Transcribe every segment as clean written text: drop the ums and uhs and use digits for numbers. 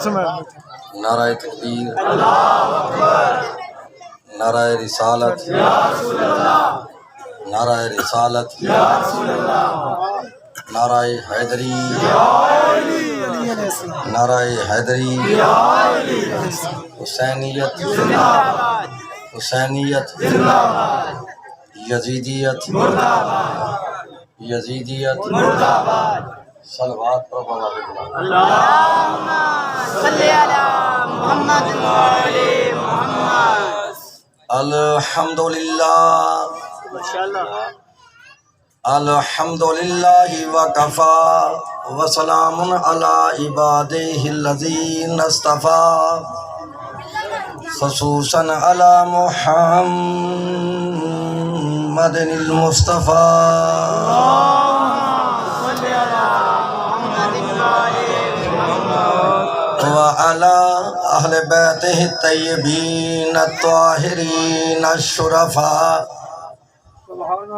نعرہ تکبیر، نعرہ رسالت، نعرہ رسالت، نعرہ حیدری، نعرہ حیدری، حسینیت، حسینیت، یزیدیت، یزیدیت، صلوات پر اللہم صلی علی محمد وعلی محمد۔ الحمدللہ، الحمدللہ وکفا وسلام علی عبادہ الذین اصطفیٰ، خصوصاً علی محمد المصطفیٰ وعلى أهل بيته الطيبين الطاهرين الشرفاء،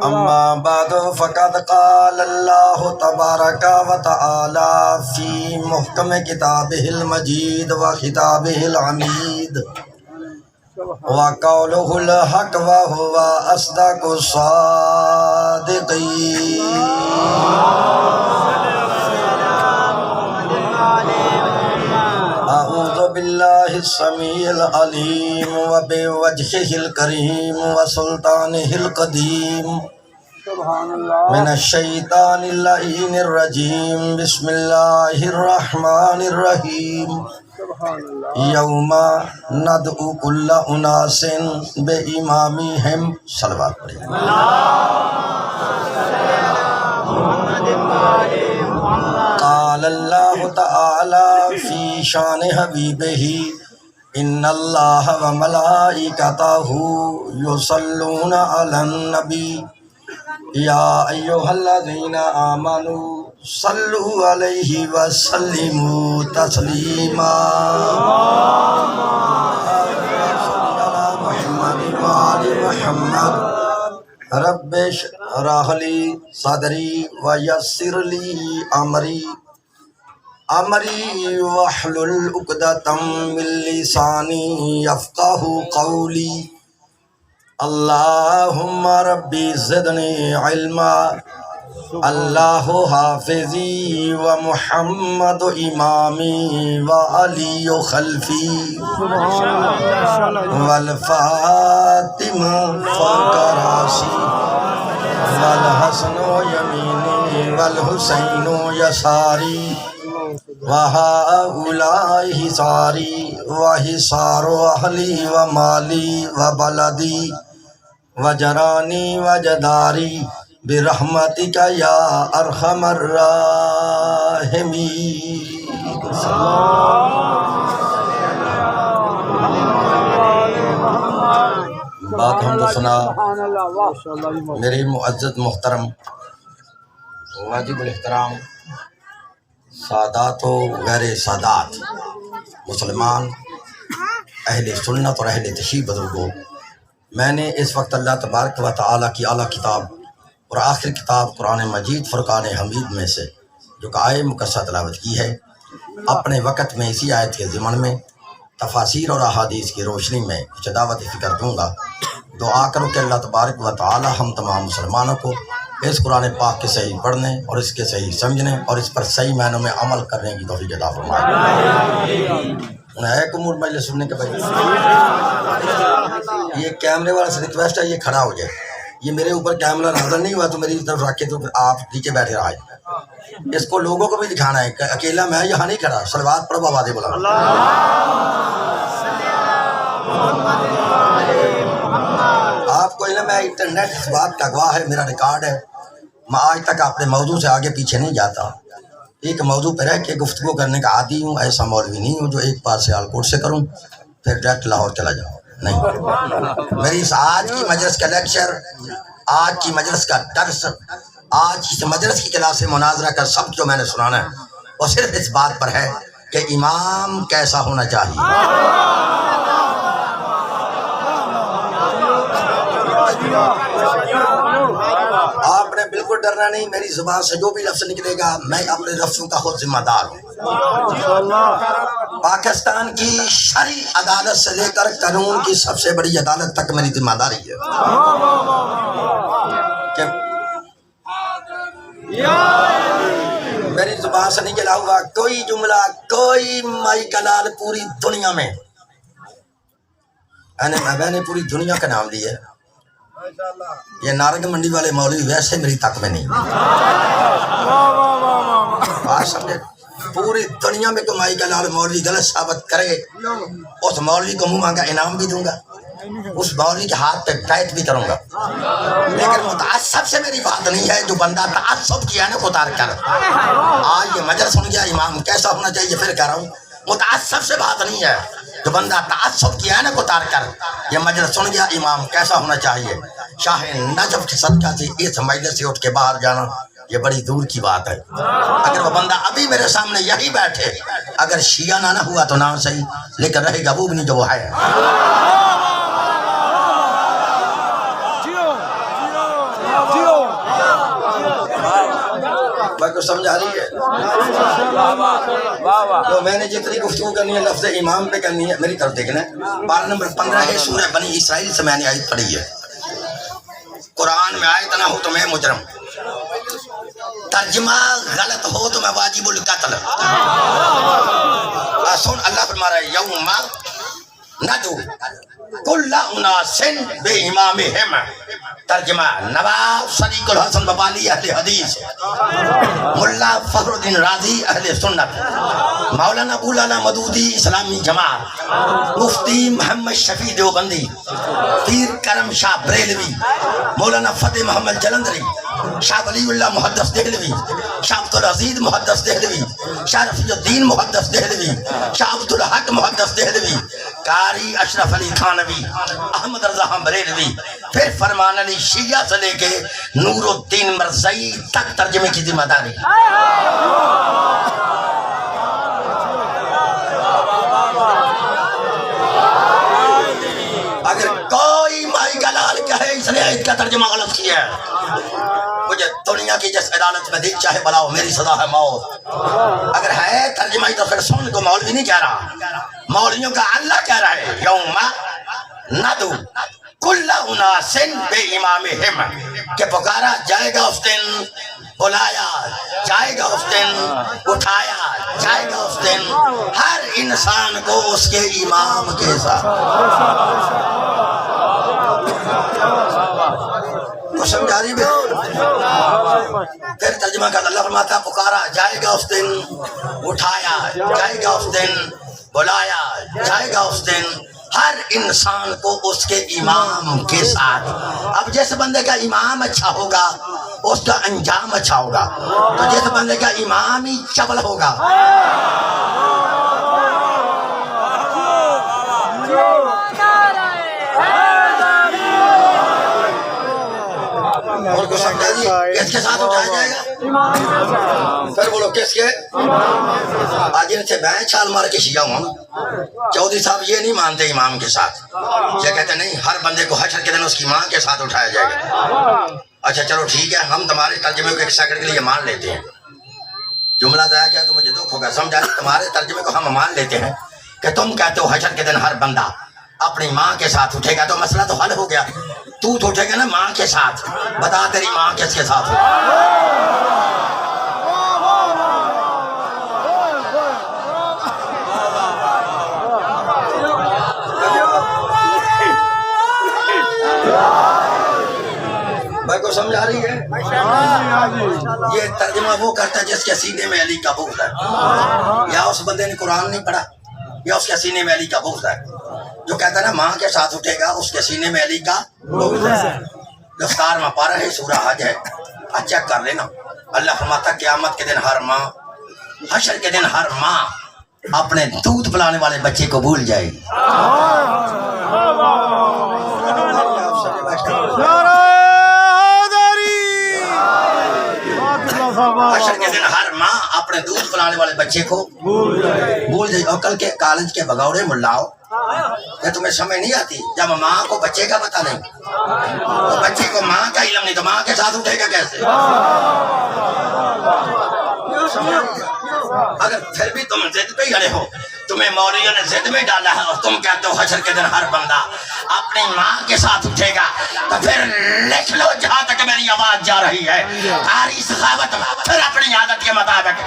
أما بعد فقد قال الله تبارك وتعالى في محكم كتابه المجيد وخطابه الحميد، وقوله الحق وهو أصدق الصادقين۔ أعوذ بالله السميع العليم وبوجهه الكريم وسلطانه القديم من الشيطان اللعين الرجيم، بسم الله الرحمن الرحيم، يوم ندعو كل أناس بإمامهم، صلوات پڑھیں۔ قال اللہ تعالی فی شان حبیبہ، ان اللہ وملائکتہ یصلون علی النبی، یا ایہا الذین آمنوا صلوا علیہ وسلموا تسلیما۔ محمد وآل محمد، رب اشرح لی صدری ویسر لی امری واحلل عقدۃ من لسانی یفقہوا قولی۔ اللہم ربی زدنی علما، اللہ حافظی ومحمد امامی وعلی خلفی والفاطمہ فوق راسی والحسن یمینی والحسین یساری وہؤلاء حصاری وحصار اہلی ومالی وبلدی وجرانی وجداری برحمتک یا ارحم الراحمین۔ بات ہم کو سنا میری معزز محترم واجب الاحترام سادات و غیر سادات مسلمان اہل سنت اور اہل تشیع بزرگوں، میں نے اس وقت اللہ تبارک و تعالیٰ کی اعلیٰ کتاب اور آخر کتاب قرآن مجید فرقان حمید میں سے جو کہ آیہ مقدسہ تلاوت کی ہے، اپنے وقت میں اسی آیت کے ضمن میں تفاسیر اور احادیث کی روشنی میں کچھ دعوت فکر دوں گا۔ دعا کرو کہ اللہ تبارک و تعالیٰ ہم تمام مسلمانوں کو اس قرآن پاک کے صحیح پڑھنے اور اس کے صحیح سمجھنے اور اس پر صحیح معنوں میں عمل کرنے کی توفیق عطا فرمائے۔ ایک امور مجلس سننے کے بعد یہ کیمرے والا سے ریکویسٹ ہے، یہ کھڑا ہو جائے۔ یہ میرے اوپر کیمرہ نظر نہیں ہوا تو میری طرف رکھے تو پھر آپ نیچے بیٹھے رہا ہے۔ اس کو لوگوں کو بھی دکھانا ہے کہ اکیلا میں یہاں نہیں کھڑا۔ صلوات پڑھو، آوازیں بلا۔ آپ کو علم ہے انٹرنیٹ اس بات کا گواہ ہے، میرا ریکارڈ ہے، میں آج تک اپنے موضوع سے آگے پیچھے نہیں جاتا۔ ایک موضوع پہ رہ کے گفتگو کرنے کا عادی ہوں، ایسا مولوی نہیں ہوں جو ایک بار سیالکوٹ سے کروں پھر ڈائریکٹ لاہور چلا جاؤں، نہیں۔ میری اس آج کی مجلس کا لیکچر، آج کی مجلس کا درس، آج اس مجلس کی کلاس سے مناظرہ کا سب جو میں نے سنانا ہے وہ صرف اس بات پر ہے کہ امام کیسا ہونا چاہیے۔ آپ نے بالکل ڈرنا نہیں، میری زبان سے جو بھی لفظ نکلے گا میں اپنے لفظوں کا خود ذمہ دار ہوں، پاکستان کی شرعی عدالت سے لے کر قانون کی سب سے بڑی عدالت تک میری ذمہ داری ہے کہ میری زبان سے نکلا ہوا کوئی جملہ، کوئی مائی کلال پوری دنیا میں، میں نے پوری دنیا کا نام لیا ہے، یہ نارنگ منڈی والے مولوی ویسے میری تک میں نہیں، بات سمجھے؟ پوری دنیا میں کوئی مائی کلال مولوی غلط ثابت کرے، اس مولوی کو منہ مانگا انعام بھی دوں گا، اس مولوی کے ہاتھ پہ بیعت بھی کروں گا، لیکن متعصب سے میری بات نہیں ہے۔ جو بندہ تعصب کیا نا اتار کر، آج یہ مجلس سن گیا امام کیسا ہونا چاہیے، پھر کہہ رہا ہوں متعصب سے بات نہیں ہے۔ جو بندہ تعصب کیا نا اتار کر، یہ مجلس سن گیا امام کیسا ہونا چاہیے، شاہ نجف کے صدقہ سے اس مجلس سے اٹھ کے باہر جانا یہ بڑی دور کی بات ہے۔ اگر وہ بندہ ابھی میرے سامنے یہی بیٹھے، اگر شیعہ نہ ہوا تو نہ صحیح، لیکن رہے گا وہ بھی نہیں جو وہ ہے۔ بھائی کو سمجھا رہی ہے؟ تو میں نے جتنی گفتگو کرنی ہے لفظ امام پہ کرنی ہے، میری طرف دیکھنا ہے۔ پارہ نمبر 15 ہے، سورہ بنی اسرائیل سے میں نے آیت پڑھی ہے۔ قرآن میں آیت نہ ہو تو میں مجرم، ترجمہ غلط ہو تو میں واجب القتل۔ سن اللہ فرما رہا ہے یوم ندعو کل اناس بامامہم، ترجمہ نواب صدیق الحسن ببالی اہل حدیث، ملا فخر الدین رازی اہل سنت، مولانا ابو الاعلی مودودی اسلامی جماعت، مفتی محمد شفیع دیوبندی، پیر کرم شاہ بریلوی، مولانا فتح محمد جلندری، شاہ ولی اللہ محدث دہلوی، شاہ عبدالعزیز محدث دہلوی، شاہ رفیع الدین محدث دہلوی، شاہ عبدالحق محدث دہلوی، قاری اشرف علی تھانوی، احمد رضا بریلوی، پھر فرمان علی شیعہ سے لے کے نور الدین مرزائی تک ترجمے کی ذمہ داری۔ اگر کوئی مائی گلال کہے اس نے آیت کا ترجمہ غلط کیا ہے، مجھے دنیا کی جس عدالت میں دل چاہے بلاؤ، میری سزا ہے موت۔ اگر ہے ترجمہ تو پھر سن کو مولوی نہیں کہہ رہا، مولویوں کا اللہ کہہ رہا ہے یوم ندعو کل اناس بامامہم، کہ پکارا جائے گا اس دن، بلایا جائے گا اس دن، اٹھایا جائے گا اس دن ہر انسان کو اس کے امام کے ساتھ۔ سمجھا رہی ہے؟ پھر ترجمہ کا اللہ فرماتا پکارا جائے گا اس دن، اٹھایا جائے گا اس دن، بلایا جائے گا اس دن ہر انسان کو اس کے امام کے ساتھ۔ اب جس بندے کا امام اچھا ہوگا اس کا انجام اچھا ہوگا، تو جس بندے کا امام ہی چبل ہوگا اور کو سمجھا جی کس کے ساتھ اٹھایا جائے گا؟ پھر بولو کس کے؟ آج ان سے میں چھال مار کے شیعہ ہوں۔ چودھری صاحب یہ نہیں مانتے امام کے ساتھ، یہ کہتے نہیں ہر بندے کو حشر کے دن اس کی ماں کے ساتھ اٹھایا جائے گا۔ اچھا چلو ٹھیک ہے، ہم تمہارے ترجمے کو ایک سیکنڈ کے لیے مان لیتے ہیں، جملہ دیا کیا تو مجھے دکھ ہوگا، سمجھا تمہارے ترجمے کو ہم مان لیتے ہیں کہ تم کہتے ہو حشر کے دن ہر بندہ اپنی ماں کے ساتھ اٹھے گا، تو مسئلہ تو حل ہو گیا۔ تو اٹھے گا نا ماں کے ساتھ، بتا تیری ماں کس کے ساتھ ہو؟ بھائی کو سمجھا رہی ہے؟ یہ ترجمہ وہ کرتا ہے جس کے سینے میں علی کا بغض ہے، یا اس بندے نے قرآن نہیں پڑھا یا اس کے سینے میں علی کا بغض ہے۔ جو کہتا ہے نا ماں کے ساتھ اٹھے گا اس کے سینے میں علی کا بغض ہے۔ دفتار میں پارہ ہے، سورہ حج ہے، چیک کر لینا۔ اللہ فرماتا قیامت کے دن ہر ماں، حشر کے دن ہر ماں اپنے دودھ پلانے والے بچے کو بھول جائے گی۔ حشر کے دن ہر ماں اپنے دودھ پلانے والے بچے کو بھول جائے۔ اور کل کے کالج کے بگاؤڑے ملاؤ، یہ تمہیں سمجھ نہیں آتی، جب ماں کو بچے کا پتہ نہیں تو بچے کو ماں کا علم نہیں تو ماں کے ساتھ اٹھے گا کیسے؟ اگر پھر بھی تم ضد پہ ہی اڑے ہو تمہیں مولویوں نے ضد میں ڈالا ہے اور تم کہتے ہو حشر کے دن ہر بندہ اپنی ماں کے ساتھ اٹھے گا، تو پھر لکھ لو جہاں تک میری آواز جا رہی ہے، قاری سخاوت پھر اپنی عادت کے مطابق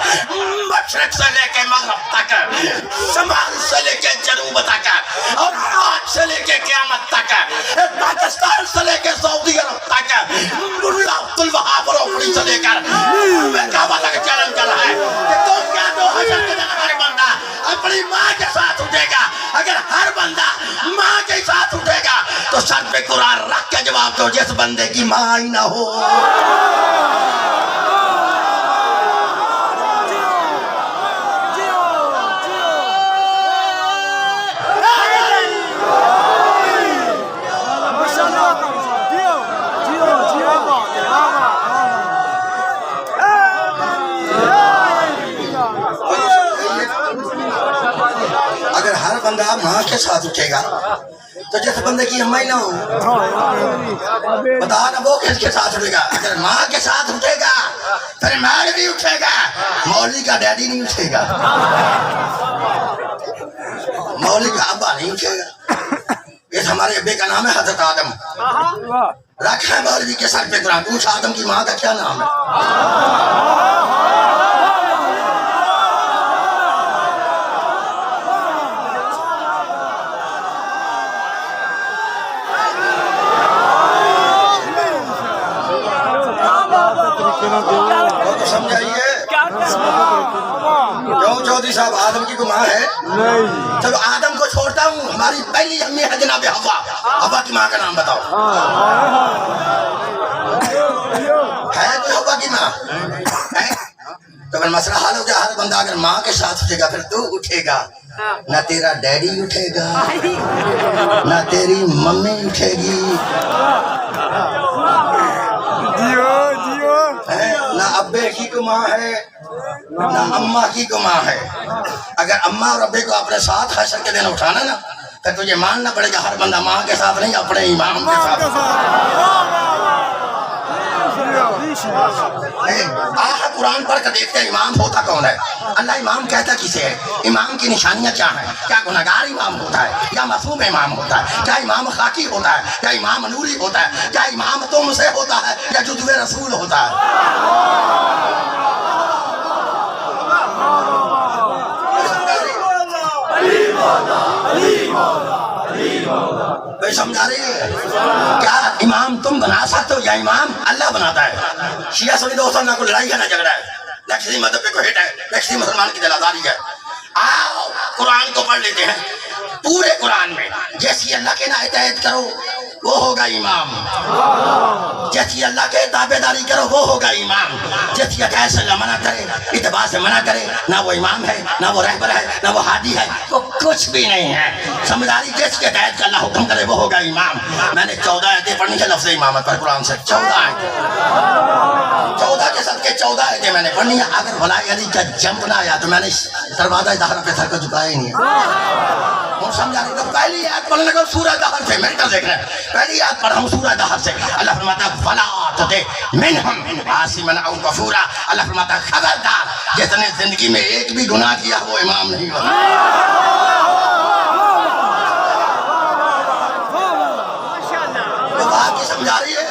مشرق سے لے کے مغرب تک، شمال سے لے کے جنوب تک، اور آج سے لے کے قیامت تک، پاکستان سے لے کے سعودی عرب تک، ملا عبد الوہاب روپڑی سے لے کر کعبہ تک چیلنج کر رہا ہے کہ تم کیا دو حشر کے دن ہر بندہ اپنی ماں کے ساتھ اٹھے گا؟ اگر ہر بندہ ماں کے ساتھ اٹھے گا تو سر پہ قرآن رکھ کے جواب دو، جس بندے کی ماں ہی نہ ہو۔ اگر ہر بندہ ماں کے ساتھ اٹھے گا تو جس بندے کی اما ہی نہ ہو، بتا نا وہ کس کے ساتھ اٹھے گا؟ اگر ماں کے ساتھ اٹھے گا پھر مال بھی اٹھے گا، مولوی کا ڈیڈی نہیں اٹھے گا، مولوی کا ابا نہیں اٹھے گا۔ یہ ہمارے ابے کا نام ہے حضرت آدم، رکھا مولوی کے سر پہ قرآن، پوچھ آدم کی ماں کا کیا نام ہے؟ سمجھائیے کیوں چودھری صاحب آدم کی ماں ہے؟ چلو آدم کو چھوڑتا ہوں، ہماری پہلی امی ہے جناب حوا، حوا کی ماں کا نام بتاؤ، ہے کوئی حوا کی ماں؟ تو پھر مسئلہ حل ہو گیا، ہر بندہ اگر ماں کے ساتھ اٹھے گا پھر تو اٹھے گا، نہ تیرا ڈیڈی اٹھے گا نہ تیری ممی اٹھے گی، نہ ابے کی کو ماں ہے نہ اماں کی کو ماں ہے۔ اگر اماں اور ابے کو اپنے ساتھ حشر کے دن اٹھانا نا پھر تجھے ماننا پڑے گا ہر بندہ ماں کے ساتھ نہیں اپنے امام کے ساتھ۔ آہ قرآن پڑھ کر دیکھتے ہیں امام ہوتا کون ہے؟ اللہ امام کہتا کسے ہے؟ امام کی نشانیاں کیا ہیں؟ کیا گناہگار امام ہوتا ہے یا معصوم امام ہوتا ہے؟ کیا امام خاکی ہوتا ہے یا امام نوری ہوتا ہے؟ کیا امام تم سے ہوتا ہے یا جزو رسول ہوتا ہے؟ بھائی سمجھا رہی ہے؟ کیا امام تم بنا سکتے ہو یا امام اللہ بناتا ہے؟ شیعہ سنی دوستوں نہ کوئی لڑائی ہے نہ جھگڑا ہے، نہ کسی مذہب پہ کوئی ہٹ ہے، نہ کسی مسلمان کی دلاداری ہے۔ آؤ قرآن کو پڑھ لیتے ہیں، پورے قرآن میں جیسی اللہ کے نہ اطاعت کرو وہ ہوگا امام، جیسی اللہ کے تابعداری کرو وہ ہوگا امام، جیسی عقائد سے اللہ منع کرے اتباع سے منع کرے نہ وہ امام ہے نہ وہ رہبر ہے نہ وہ ہادی ہے، وہ کچھ بھی نہیں ہے۔ سمجھداری جس کے تحت کا اللہ حکم کرے وہ ہوگا امام۔ میں نے 14 آیتیں پڑھنی ہے لفظ امامت پر قرآن سے، 14 آیتیں، 14 کے صدقے 14 آیتیں میں نے پڑھنی ہے۔ اگر ولاء علی کا جنب نہ آیا تو میں نے دروازہ دہر پہ سر کو جھکایا ہی نہیں ہے۔ سمجھا رہی تو پہلی آیت پڑھنے کو سورہ دہر سے میرے دیکھ رہے ہیں، پہلی آیت پڑھا ہوں سورہ دہر سے، اللہ فرماتا ہے وَلَا تُطِعْ مِنْهُمْ عَاصِمًا أَوْ كَفُورًا، اللہ فرماتا ہے خبردار جس نے زندگی میں ایک بھی گناہ کیا وہ امام نہیں بنا۔ بات کی سمجھا رہی ہے؟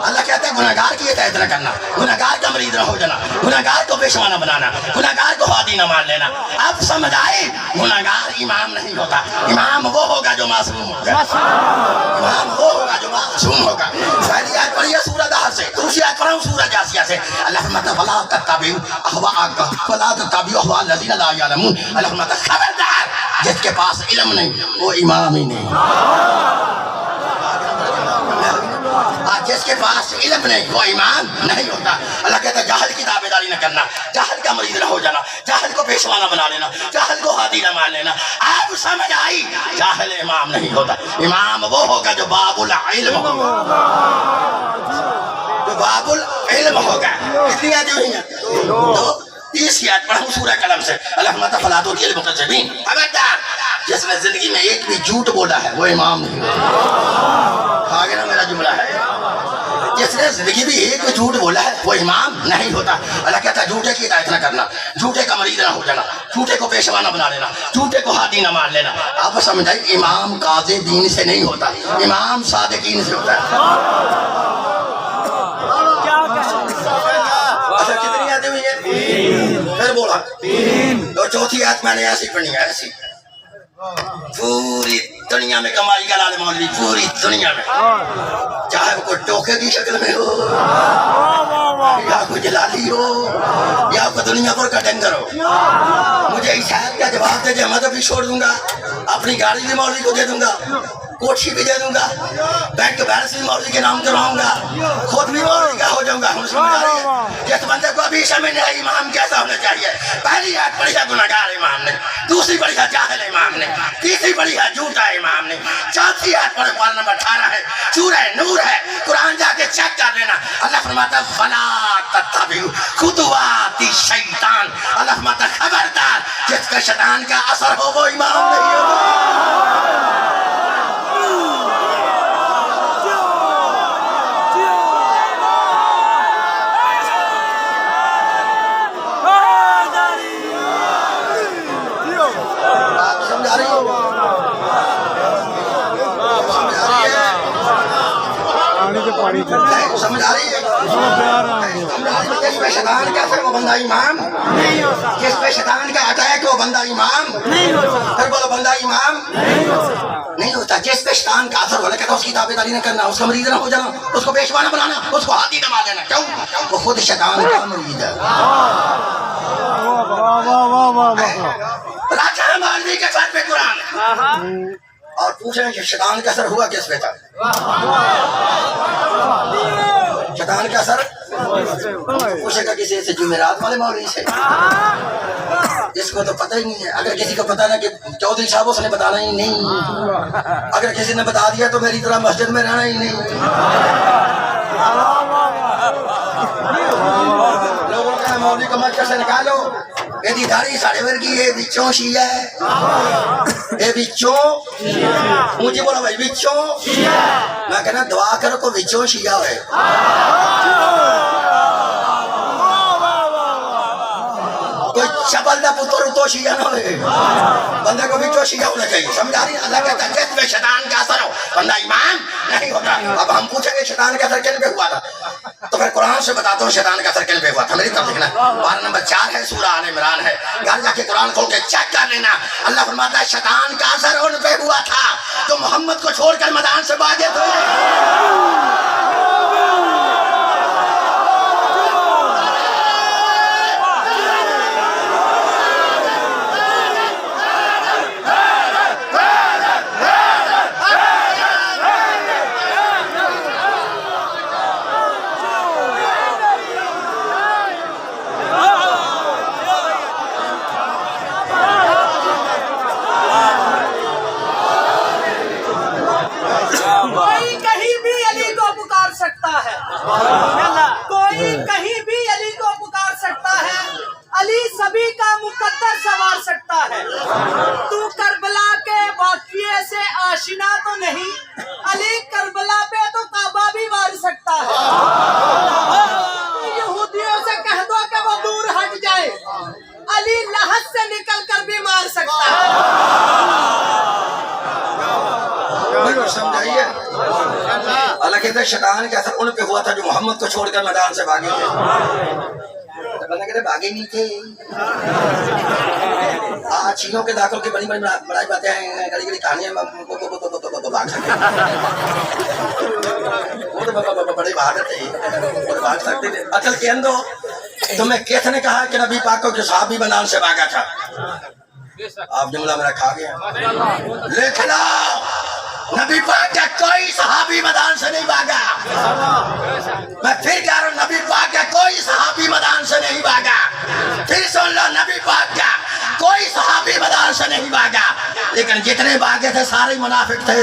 اللہ کہتا ہے گناہگار کی اطاعت نہ کرنا، گناہگار کا مرید نہ ہو جانا، گناہگار کو پیشوا نہ بنانا، گناہگار کو ہادی نہ مان لینا۔ اب سمجھ آئے گناہگار امام نہیں ہوتا، امام وہ ہوگا جو معصوم ہوگا، امام وہ ہوگا جو معصوم ہوگا۔ پہلی آیت پڑھی ہے سورہ دہر سے، دوسری آیت پڑھا ہوں سورہ جاسیہ سے، اللہ فرماتا ہے وَلَا تَتَّبِعُوا أَهْوَاءَ الَّذِينَ لَا يَعْلَمُونَ، اللہ فرماتا ہے خبردار جس کے پاس علم نہیں وہ امام ہی نہیں، جس کے پاس علم نہیں وہ امام نہیں ہوتا۔ اللہ کہتا ہے جاہل کی تابعداری نہ کرنا، جاہل کا مرید نہ ہو جانا، جاہل کو پیشوا نہ بنا لینا، جاہل کو ہادی نہ مان لینا۔ اب سمجھ آئی جاہل امام نہیں ہوتا، امام وہ ہوگا جو باب العلم ہوگا، جو باب العلم ہوگا۔ کتنی آیتیں ہوئی ہیں؟ تو 30 آیت پڑھا ہوں سورہ قلم سے، اللہ فرماتا ہے فَلَا تُطِعِ الْمُكَذِّبِينَ، خبردار جس نے زندگی میں ایک بھی جھوٹ بولا ہے وہ امام نہیں ہوتا۔ آگے نا میرا جملہ ہے جس نے زندگی میں ایک جھوٹ بولا ہے وہ امام نہیں ہوتا. اللہ کہتا ہے جھوٹے کی اطاعت نہ کرنا, جھوٹے کا مرید نہ ہو جانا, جھوٹے کو پیشوا نہ بنا لینا, جھوٹے کو ہادی نہ مان لینا. آپ سمجھائیں امام قاضی دین سے نہیں ہوتا, امام صادقین سے ہوتا ہے. اچھا کتنی آیتیں ہوئی ہیں؟ پھر بولا اور چوتھی آیت میں نے ایسی پڑھنی ہے, ایسی پوری دنیا میں کمائی کا لال مولوی, پوری دنیا میں, چاہے وہ کوئی ٹوکے کی شکل میں ہو یا کوئی جلالی ہو یا کوئی دنیا پر کا ڈنگر ہو, مجھے اس آیت کا جواب دے, میں تو بھی چھوڑ دوں گا, اپنی گاڑی بھی مولوی کو دے دوں گا, کوٹھی بھی دے دوں گا, بینک بیلنس بھی مولوی کے نام کرواؤں گا, خود بھی مولوی کا ہو جاؤں گا. ہم سمجھ آ رہی ہے جس بندے کو ابھی سمجھ نہیں آئی امام کیسا ہونا چاہیے. پہلی آیت پڑھی ہے گناہگار امام نے, دوسری پڑھی ہے جاہل امام نے, تیسری پڑھی ہے جھوٹا امام نے, چوتھی آیت پڑھے پارہ نمبر 18 ہے, سورہ نور ہے, قرآن جا کے چیک کر لینا. اللہ فرماتا ہے فلا تتبعوا خطوات الشیطان, اللہ فرماتا ہے خبردار جس کا شیطان کا اثر ہو وہ امام نہیں ہوگا. سمجھ آ رہی ہے؟ جس پہ شیطان کا اثر وہ بندہ امام نہیں ہوتا, جس پہ شیطان کا اٹیک وہ بندہ امام نہیں ہوتا. پھر بولو بندہ امام نہیں ہوتا. جس پہ شیطان کا اثر ہو کہتا اس کی تابعداری نہ کرنا, اس کا مرید نہ ہو جانا, اس کو پیشوا نہ بنانا, اس کو ہاتھی دبا دینا. کیوں؟ وہ خود شیطان کا مرید ہے. راجہ مولوی کے سر پہ قرآن ہے اور پوچھیں کہ شیطان کا اثر ہوا کس پہ تھا؟ شیطان کا اثر پوچھے گا کسی سے جمعرات والے مولوی سے, اس کو تو پتہ ہی نہیں ہے. اگر کسی کو پتا نہ کہ چودھری صاحب اس نے بتانا ہی نہیں, اگر کسی نے بتا دیا تو میری طرح مسجد میں رہنا ہی نہیں. لوگوں کا مولوی کو مسجد سے نکالو, یہ دھاری ساڑھے ورگی ہے, بچوں شیعہ ہے, یہ بچوں مجھے بولا بھائی بچوں, میں کہنا دعا کرو کو بچوں شیعہ ہوئے. کوئی چپل دا پتر تو شیعہ نہ ہوئے, بندے کو بچوں شیعہ ہونا چاہیے. سمجھا رہی ہے؟ اللہ کہتا ہے جس پہ شیطان کا اثر ہو بندہ ایمان نہیں ہوتا. اب ہم پوچھیں گے شیطان کا اثر کن پہ ہوا تھا, تو پھر قرآن سے بتاتا ہوں شیطان کا اثر کن پہ ہوا تھا. میری طرف دیکھنا, پارہ نمبر 4 ہے, سورہ آل عمران ہے, گھر جا کے قرآن کھول کے چیک کر لینا. اللہ فرماتا ہے شیطان کا اثر ان پہ ہوا تھا تو محمد کو چھوڑ کر میدان سے بھاگے تھے. کوئی کہیں بھی علی کو پکار سکتا ہے, علی سبھی کا مقدر سنوار سکتا ہے. تو کربلا کے واقعے سے آشنا تو نہیں, علی کربلا پہ تو کعبہ بھی وار سکتا ہے. یہودیوں سے کہہ دو کہ وہ دور ہٹ جائے, علی لحد سے نکل کر بھی مار سکتا ہے. سمجھائیے اللہ کہتے ہیں شیطان کا اثر ان پہ ہوا تھا جو محمد کو چھوڑ کر میدان سے بھاگے تھے. اللہ کہتے ہیں بھاگے نہیں تھے. چینوں کے داخل کی بڑی بڑی باتیں ہیں, گڑی گڑی کہانیاں بھاگ سکتے بڑے بہادر تھے, بھاگ سکتے تھے. اصل کے اندر تمہیں کس نے کہا کہ نبی پاک کو جو صحابی میدان سے بھاگا تھا؟ آپ جملہ میرا کھا گیا. لکھ لو, نبی پاک کا کوئی صحابی میدان سے نہیں بھاگا. میں پھر کہہ رہا ہوں, نبی پاک کا کوئی صحابی میدان سے نہیں بھاگا. پھر سن لو, نبی پاک کا کوئی صحابی میدان سے نہیں بھاگا, لیکن جتنے بھاگے تھے سارے منافق تھے.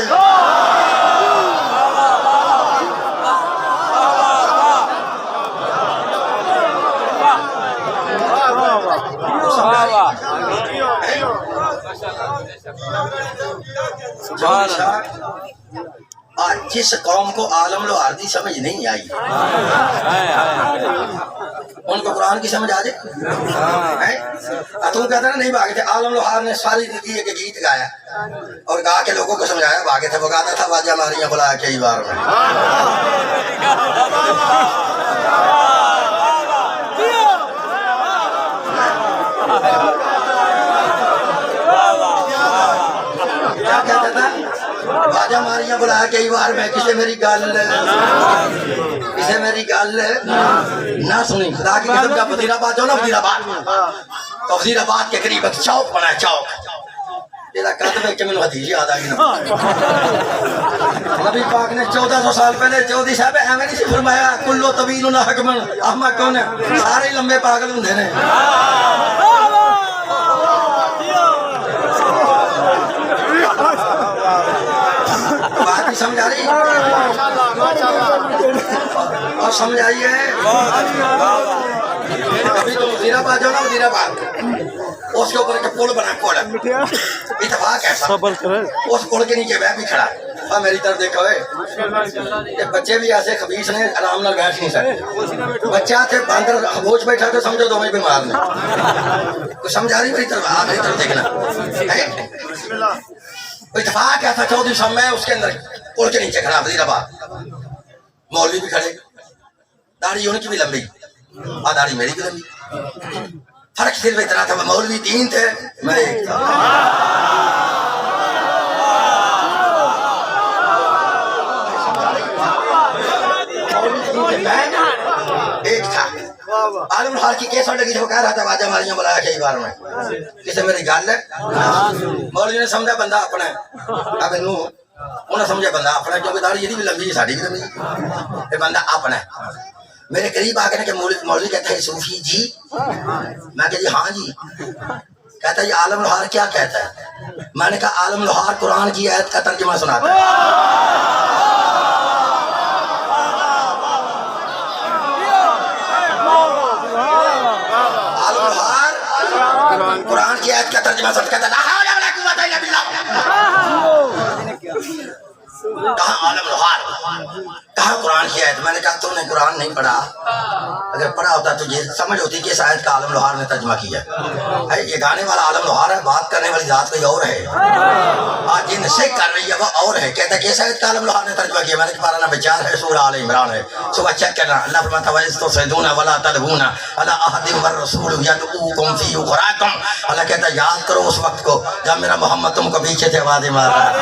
آج جس قوم کو عالم الحاردی سمجھ نہیں آئی ان کو قرآن کی سمجھ آ جائے. تم کہتا نا نہیں بھاگے تھے. عالم الحار نے ساری زندگی کے گیت گایا اور گا کے لوگوں کو سمجھایا. بھاگے تھے وہ گاتا تھا واجہ ماریاں بلا کئی بار میں. کیا کہتا تھا؟ واجہ ماریاں بلا کئی بار میں کسے میری گل نہ سنی. خدا کی قسم. کا وزیر آباد جو نا وزیر آباد تو وزیر آباد کے قریب ایک چوک بنا ہے. چوک تیرا قد دیکھ کے میں حدیث یاد آ گئی. نبی پاک نے 1400 سال پہلے چودھری صاحب ایویں نہیں سی فرمایا کلو طویل حکمن احمد کون ہے سارے لمبے پاگل ہوندے نے. بات نہیں سمجھ آ رہی اور سمجھ آئی ہے. ابھی تو وزیر آباد جو نا وزیر آباد اس کے اوپر پل بنا. پل اتفاق ایسا اس پل کے نیچے میں بھی کھڑا. اور میری طرف دیکھو بچے بھی ایسے خبیث نے آرام نال بیٹھ نہیں سکتے. بچہ تھے باندر خاموش بیٹھا تو سمجھو دو میں بیمار نے. کچھ سمجھ آ رہی میری طرف؟ میری طرف دیکھنا. اتفاق ایسا 14 سال میں اس کے اندر پل کے نیچے کھڑا وزیر آباد. مولوی بھی کھڑے. داڑھی ان کی بھی لمبی اور داڑھی میری بھی لمبی. فرق صرف اتنا تھا مولوی 3 تھے میں 1 تھا. ایک تھا. عالم الحار کی کیسٹ لگی وہ کہہ رہا تھا واجہ ماریاں بلایا کئی بار میں کسے میری گل ہے. مولوی نے سمجھا بندہ اپنا ہے. اب انہیں سمجھا بندہ اپنا کیونکہ داڑھی یہ بھی لمبی ساڑی بھی لمبی یہ بندہ اپنا ہے. میرے قریب آ کے کہ مولوی کہتا ہے صوفی جی. میں کہ جی ہاں جی. کہتا ہے یہ عالم الحار کیا کہتا ہے؟ میں نے کہا عالم الحار قرآن کی آیت کا ترجمہ سناتا ہے. قرآن کی آیت کا ترجمہ سن کہتا لا حول ولا قوت الا باللہ. کہاں عالم الحار کہاں قرآن کی آیت؟ میں نے کہا تم نے قرآن نہیں پڑھا. اگر پڑھا ہوتا تو یہ سمجھ ہوتی کہ اس آیت کا عالم الحار نے ترجمہ کیا ہے. یہ گانے والا عالم الحار ہے. بات کرنے والی ذات کوئی اور ہے. آج جن سے کر رہی ہے وہ اور ہے. کہتا ہے کہ اس آیت کا عالم الحار نے ترجمہ کیا. میں نے پارہ نمبر 4 ہے سورہ آل عمران ہے. صبح چیک کرنا. اللہ فرماتا ہے وَإِسْتُصْعِدُونَ وَلَا تَلْوُونَ عَلَىٰ أَحَدٍ وَالرَّسُولُ يَدْعُوكُمْ فِي أُخْرَاكُمْ. اللہ کہتا ہے یاد کرو اس وقت کو جب میرا محمد تم کو پیچھے سے آوازیں مار رہا ہے.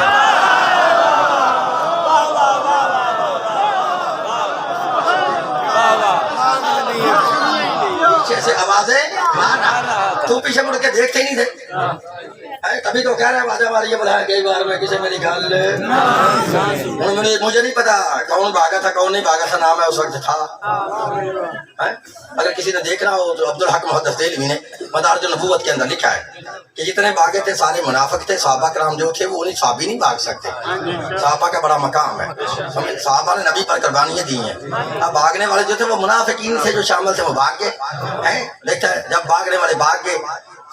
سے آوازیں مارا. تو پیچھے مڑ کے دیکھتے ہی نہیں تھے. تبھی تو کہہ رہا ہے واجہ ماریاں بلایا کئی بار میں کسی میری گل. مجھے نہیں پتا کون بھاگا تھا کون نہیں بھاگا تھا. نام ہے اس وقت تھا. اگر کسی نے دیکھنا ہو تو عبدالحق محدث دہلوی نے مدارج النبوت کے اندر لکھا ہے کہ جتنے بھاگے تھے سارے منافق تھے. صحابہ کرام جو تھے وہ انہیں صحابی نہیں بھاگ سکتے. صحابہ کا بڑا مقام ہے. صحابہ نے نبی پر قربانیاں دی ہیں. اب بھاگنے والے جو تھے وہ منافقین تھے جو شامل تھے وہ بھاگ گئے. دیکھتا ہے جب بھاگنے والے بھاگ گئے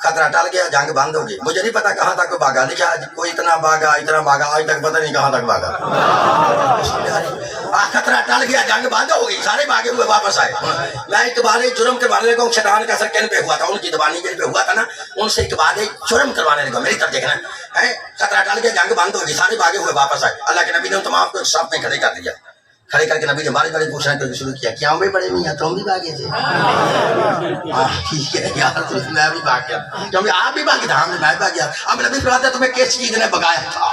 خطرہ ٹل گیا جنگ بند ہو گئی. مجھے نہیں پتا کہاں تک بھاگا. لکھا کوئی اتنا بھاگا آج تک پتہ نہیں کہاں تک بھاگا. خطرہ ٹل گیا جنگ بند ہو گئی سارے بھاگے ہوئے واپس آئے. میں اقبال جرم کروانے لگا. شیطان کا اثر کن پہ ہوا تھا ان کی زبانی جن پہ ہوا تھا نا ان سے اقبال جرم کروانے لگا. میری طرف دیکھنا ہے. خطرہ ٹل گیا جنگ بند ہو گئی سارے بھاگے ہوئے واپس آئے. اللہ کے نبی نے تمام کو صف میں کھڑے کر دیا. کھڑے کر کے نبی نے بارے بارے پوچھنا شروع کیا کیا بھی بڑے میاں تم بھی بھاگے تھے؟ ٹھیک ہے یار میں بھی بھاگ گیا. کیونکہ آپ بھی بھاگے تھے. ہم میں بھاگ گیا. اب نبی فرماتا ہے تمہیں کس چیز نے بھگایا تھا؟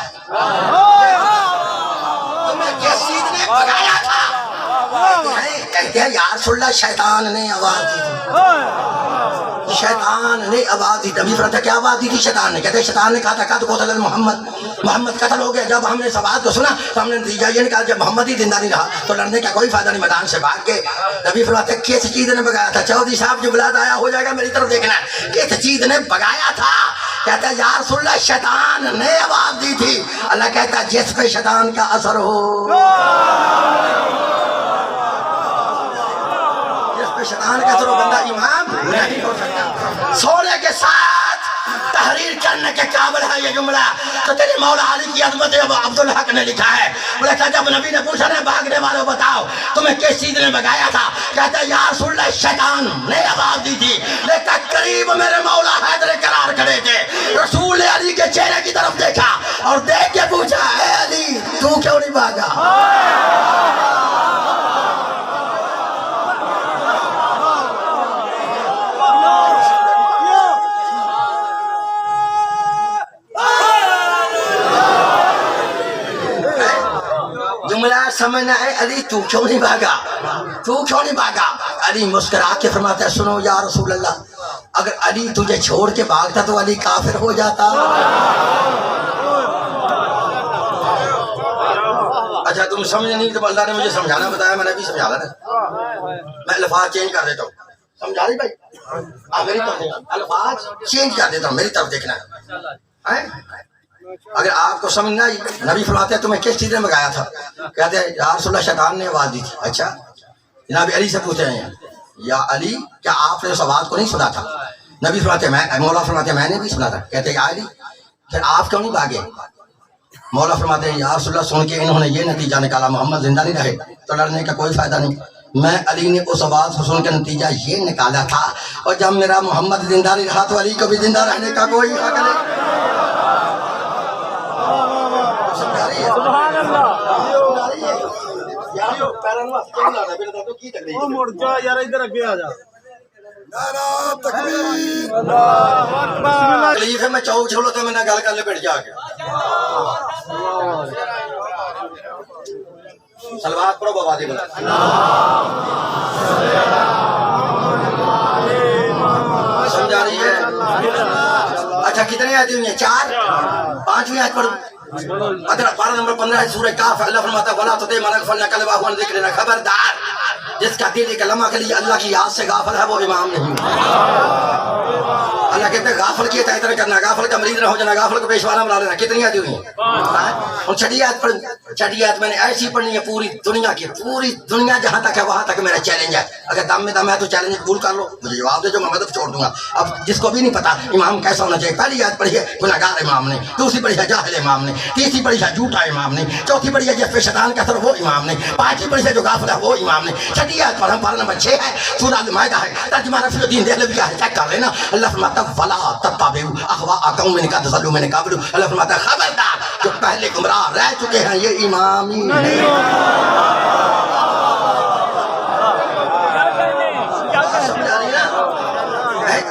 تمہیں کس چیز نے بھگایا تھا؟ کہتے ہیں یا رسول اللہ شیطان نے آواز دی تھی. شیطان نے آواز دی. نبی فرماتا ہے کیا آواز دی تھی شیطان نے؟ کہتے ہیں شیطان نے کہا تھا قد قتل محمد قتل ہو گیا. جب ہم نے اس بات کو سنا تو ہم نے نتیجہ یہ نکالا جب محمد ہی زندہ نہیں رہا تو لڑنے کا کوئی فائدہ نہیں. میدان سے بھاگ کے نبی فرماتے ہیں کس چیز نے بھگایا تھا؟ چودھری صاحب جو بلاد آیا ہو جائے گا میری طرف دیکھنا کس چیز نے بھگایا تھا؟ کہتا ہے یا رسول اللہ شیطان نے آواز دی تھی. اللہ کہتا ہے جس پہ شیطان کا اثر ہو جس پہ شیطان کا اثر ہو بندہ امام نہیں ہو سکتا. سونے کے ساتھ تحریر کرنے کے قابل ہے یہ جملہ تو تیرے مولا علی کی عظمت ابو عبدالحق نے لکھا ہے. بولے تھا جب نبی نے پوچھا نا بھاگنے والوں بتاؤ تمہیں کس چیز نے بگایا تھا, کہتا ہے یا رسول اللہ شیطان نے آواز دی تھی, لیکن قریب میرے مولا حیدر قرار کھڑے تھے. رسول نے علی کے چہرے کی طرف دیکھا اور دیکھ کے پوچھا اے علی تو کیوں نہیں بھاگا؟ جملہ سمجھنا ہے علی تو کیوں نہیں بھاگا, تو کیوں نہیں بھاگا؟ علی مسکرا کے فرماتا ہے سنو یا رسول اللہ, اگر علی تجھے چھوڑ کے بھاگتا تو علی کافر ہو جاتا. اچھا تم سمجھ نہیں تو اللہ نے مجھے سمجھانا بتایا, میں نے بھی سمجھا نا, میں الفاظ چینج کر دیتا ہوں. سمجھا رہی بھائی؟ میری طرف الفاظ چینج کر دیتا ہوں, میری طرف دیکھنا ہے. اگر آپ کو سمجھنا, نبی فرماتے ہیں تمہیں کس چیز نے منگایا تھا, کہتے ہیں یا رسول اللہ شیطان نے آواز دی تھی. اچھا جناب علی سے پوچھتے ہیں یا علی کیا آپ نے اس آواز کو نہیں سنا تھا؟ نبی فرماتے ہیں مولا فرماتے ہیں میں نے بھی سنا تھا. کہتے ہیں یا علی پھر آپ کیوں نہیں بھاگے؟ مولا فرماتے ہیں یا رسول اللہ سن کے انہوں نے یہ نتیجہ نکالا محمد زندہ نہیں رہے تو لڑنے کا کوئی فائدہ نہیں. میں علی نے اس آواز کو سن کے نتیجہ یہ نکالا تھا, اور جب میرا محمد زندہ نہیں رہا تو علی کو بھی زندہ رہنے کا کوئی حق نہیں. سبحان اللہ. مڑ جا یار ادھر اگے آ جا. تکلیف ہے میں چوک چھوڑو تو میں نے گل کر لے بیٹھ جا کے سلوات پڑھو بابا دی بلا. سمجھا رہی ہے؟ اچھا کتنے آیتیں ہوئی ہیں؟ 4 5ویں آیت پڑھو. اگر پارہ نمبر 15 ہے سورہ کاف, اللہ فرماتا ہے وَلَا تُطِعْ مَنْ أَغْفَلْنَا قَلْبَهُ عَنْ ذِكْرِنَا, خبردار جس کا دل ایک لمحہ کے لیے اللہ کی یاد سے غافل ہے وہ امام نہیں. اللہ کہتے ہیں غافل کی اطاعت کرنا, غافل کا مرید نہ ہو جانا, غافل کو پیشوانہ بنا لینا. کتنی آیتیں ہوئی ہیں؟ اور چھٹی آیت میں نے ایسی پڑھنی ہے پوری دنیا کی, پوری دنیا جہاں تک ہے وہاں تک میرا چیلنج ہے. اگر دم میں دم ہے تو چیلنج قبول کر لو, مجھے جواب دے جو میں مدد چھوڑ دوں گا. اب جس کو بھی نہیں پتا امام کیسا ہونا چاہیے, پہلی آیت پڑھی ہے گناہگار امام نے, دوسری پڑھی ہے جاہل امام نے, تیسری پڑھی ہے جھوٹا امام نے, چوتھی پڑھی ہے جس پہ شیطان کا اثر وہ امام نے, پانچویں پڑھی ہے جو غافل ہے وہ امام نے. چھٹی آیت پر ہم پارہ نمبر 6 ہے سورہ المائدہ ہے, ترجمہ رفیع الدین دہلوی کا ہے, چیک کر لینا. اللہ فرماتا ہے وَلَا تَتَّبِعُوا أَهْوَاءَ قَوْمٍ قَدْ ضَلُّوا مِن قَبْلُ. اللہ فرماتا ہے خبردار جو پہلے گمراہ رہ چکے ہیں یہ امام ہی نہیں.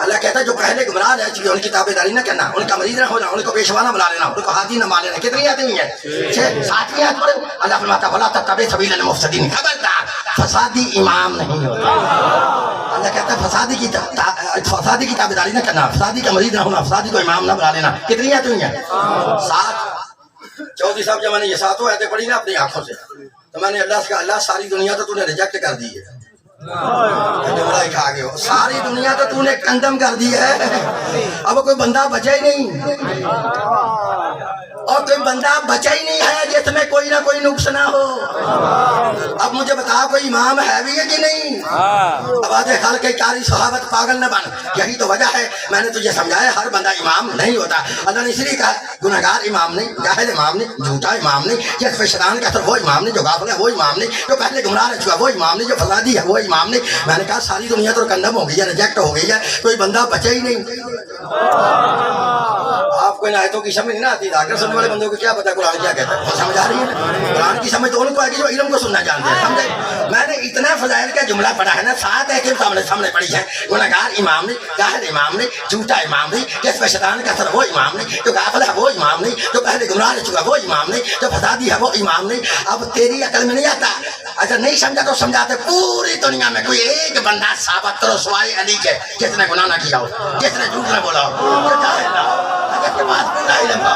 اللہ کہتا ہے جو پہلے گمراہ رہ چکے ان کی تابعداری نہ کرنا, ان کا مرید نہ ہونا, ان کو پیشوانہ بنا لینا, ان کو ہادی نہ مان لینا. کتنی آیتیں ہوئی ہیں؟ 7ویں آیت پڑھو. اللہ فرماتا ہے وَلَا تَتَّبِعْ سَبِيلَ الْمُفْسِدِينَ, خبردار فسادی امام نہیں ہوتا. اللہ کہتا ہے فسادی کی تابعداری نہ کرنا, فسادی کا مرید نہ ہونا, فسادی کو امام نہ بنا لینا. کتنی آیتیں ہوئی ہیں؟ 7. چودھری صاحب جب میں نے یہ 7 آیتیں پڑھی نا اپنی آنکھوں سے تو میں نے اللہ سے کہا اللہ ساری دنیا تو نے ریجیکٹ کر دی ہے, کھا گئے ہو, ساری دنیا تو تو نے کندم کر دی ہے, اب کوئی بندہ بچا ہی نہیں, اور کوئی بندہ بچا ہی نہیں ہے جس میں کوئی نہ کوئی نقص نہ ہو. اب مجھے بتا کوئی امام ہے بھی ہے کہ نہیں؟ اب آدھے خال کے کاری صحابت پاگل نہ بن, یہی تو وجہ ہے میں نے تجھے سمجھایا ہر بندہ امام نہیں ہوتا. اللہ نے اس لیے کہا گناہگار امام نہیں, جاہل امام نہیں, جھوٹا امام نہیں, جس پہ شیطان کا اثر وہ امام نہیں, جو غافل ہے وہ امام نہیں, جو پہلے گمراہ رہ چکا وہ امام نہیں, جو فسادی ہے وہ امام نہیں. میں نے کہا ساری دنیا تو کنڈم ہو گئی ہے, ریجیکٹ ہو گئی ہے, کوئی بندہ بچا ہی نہیں. آپ کو ان آیتوں کی سمجھ نہ آتی, ڈاکٹر سمجھ والے بندوں کو کیا پتا قرآن کیا کہتا ہے؟ سمجھ آ رہی ہے؟ قرآن کی سمجھ تو ان کو آئے گی جو علم کو سننا جانتے ہیں. سمجھے میں نے اتنا فضائل کا جملہ پڑھا ہے نا, 7 آیتیں سامنے پڑھی ہے. گناہگار امام نہیں, جاہل امام نہیں, جھوٹا امام نہیں, جس پہ شیطان کا اثر وہ امام نہیں, جو غافل ہے وہ امام نہیں, جو پہلے گمراہ رہ چکا وہ امام نہیں, جو فسادی ہے وہ امام نہیں. اب تیری عقل میں نہیں آتا, اچھا نہیں سمجھا تو سمجھاتے. پوری دنیا میں کوئی ایک بندہ ثابت کرو سوائے علی کے جس نے گناہ نہ کیا ہو, جس نے جھوٹ نہ بولا ہو, جو جاہل نہ ہو, اگر کے پاس پورا علم ہو,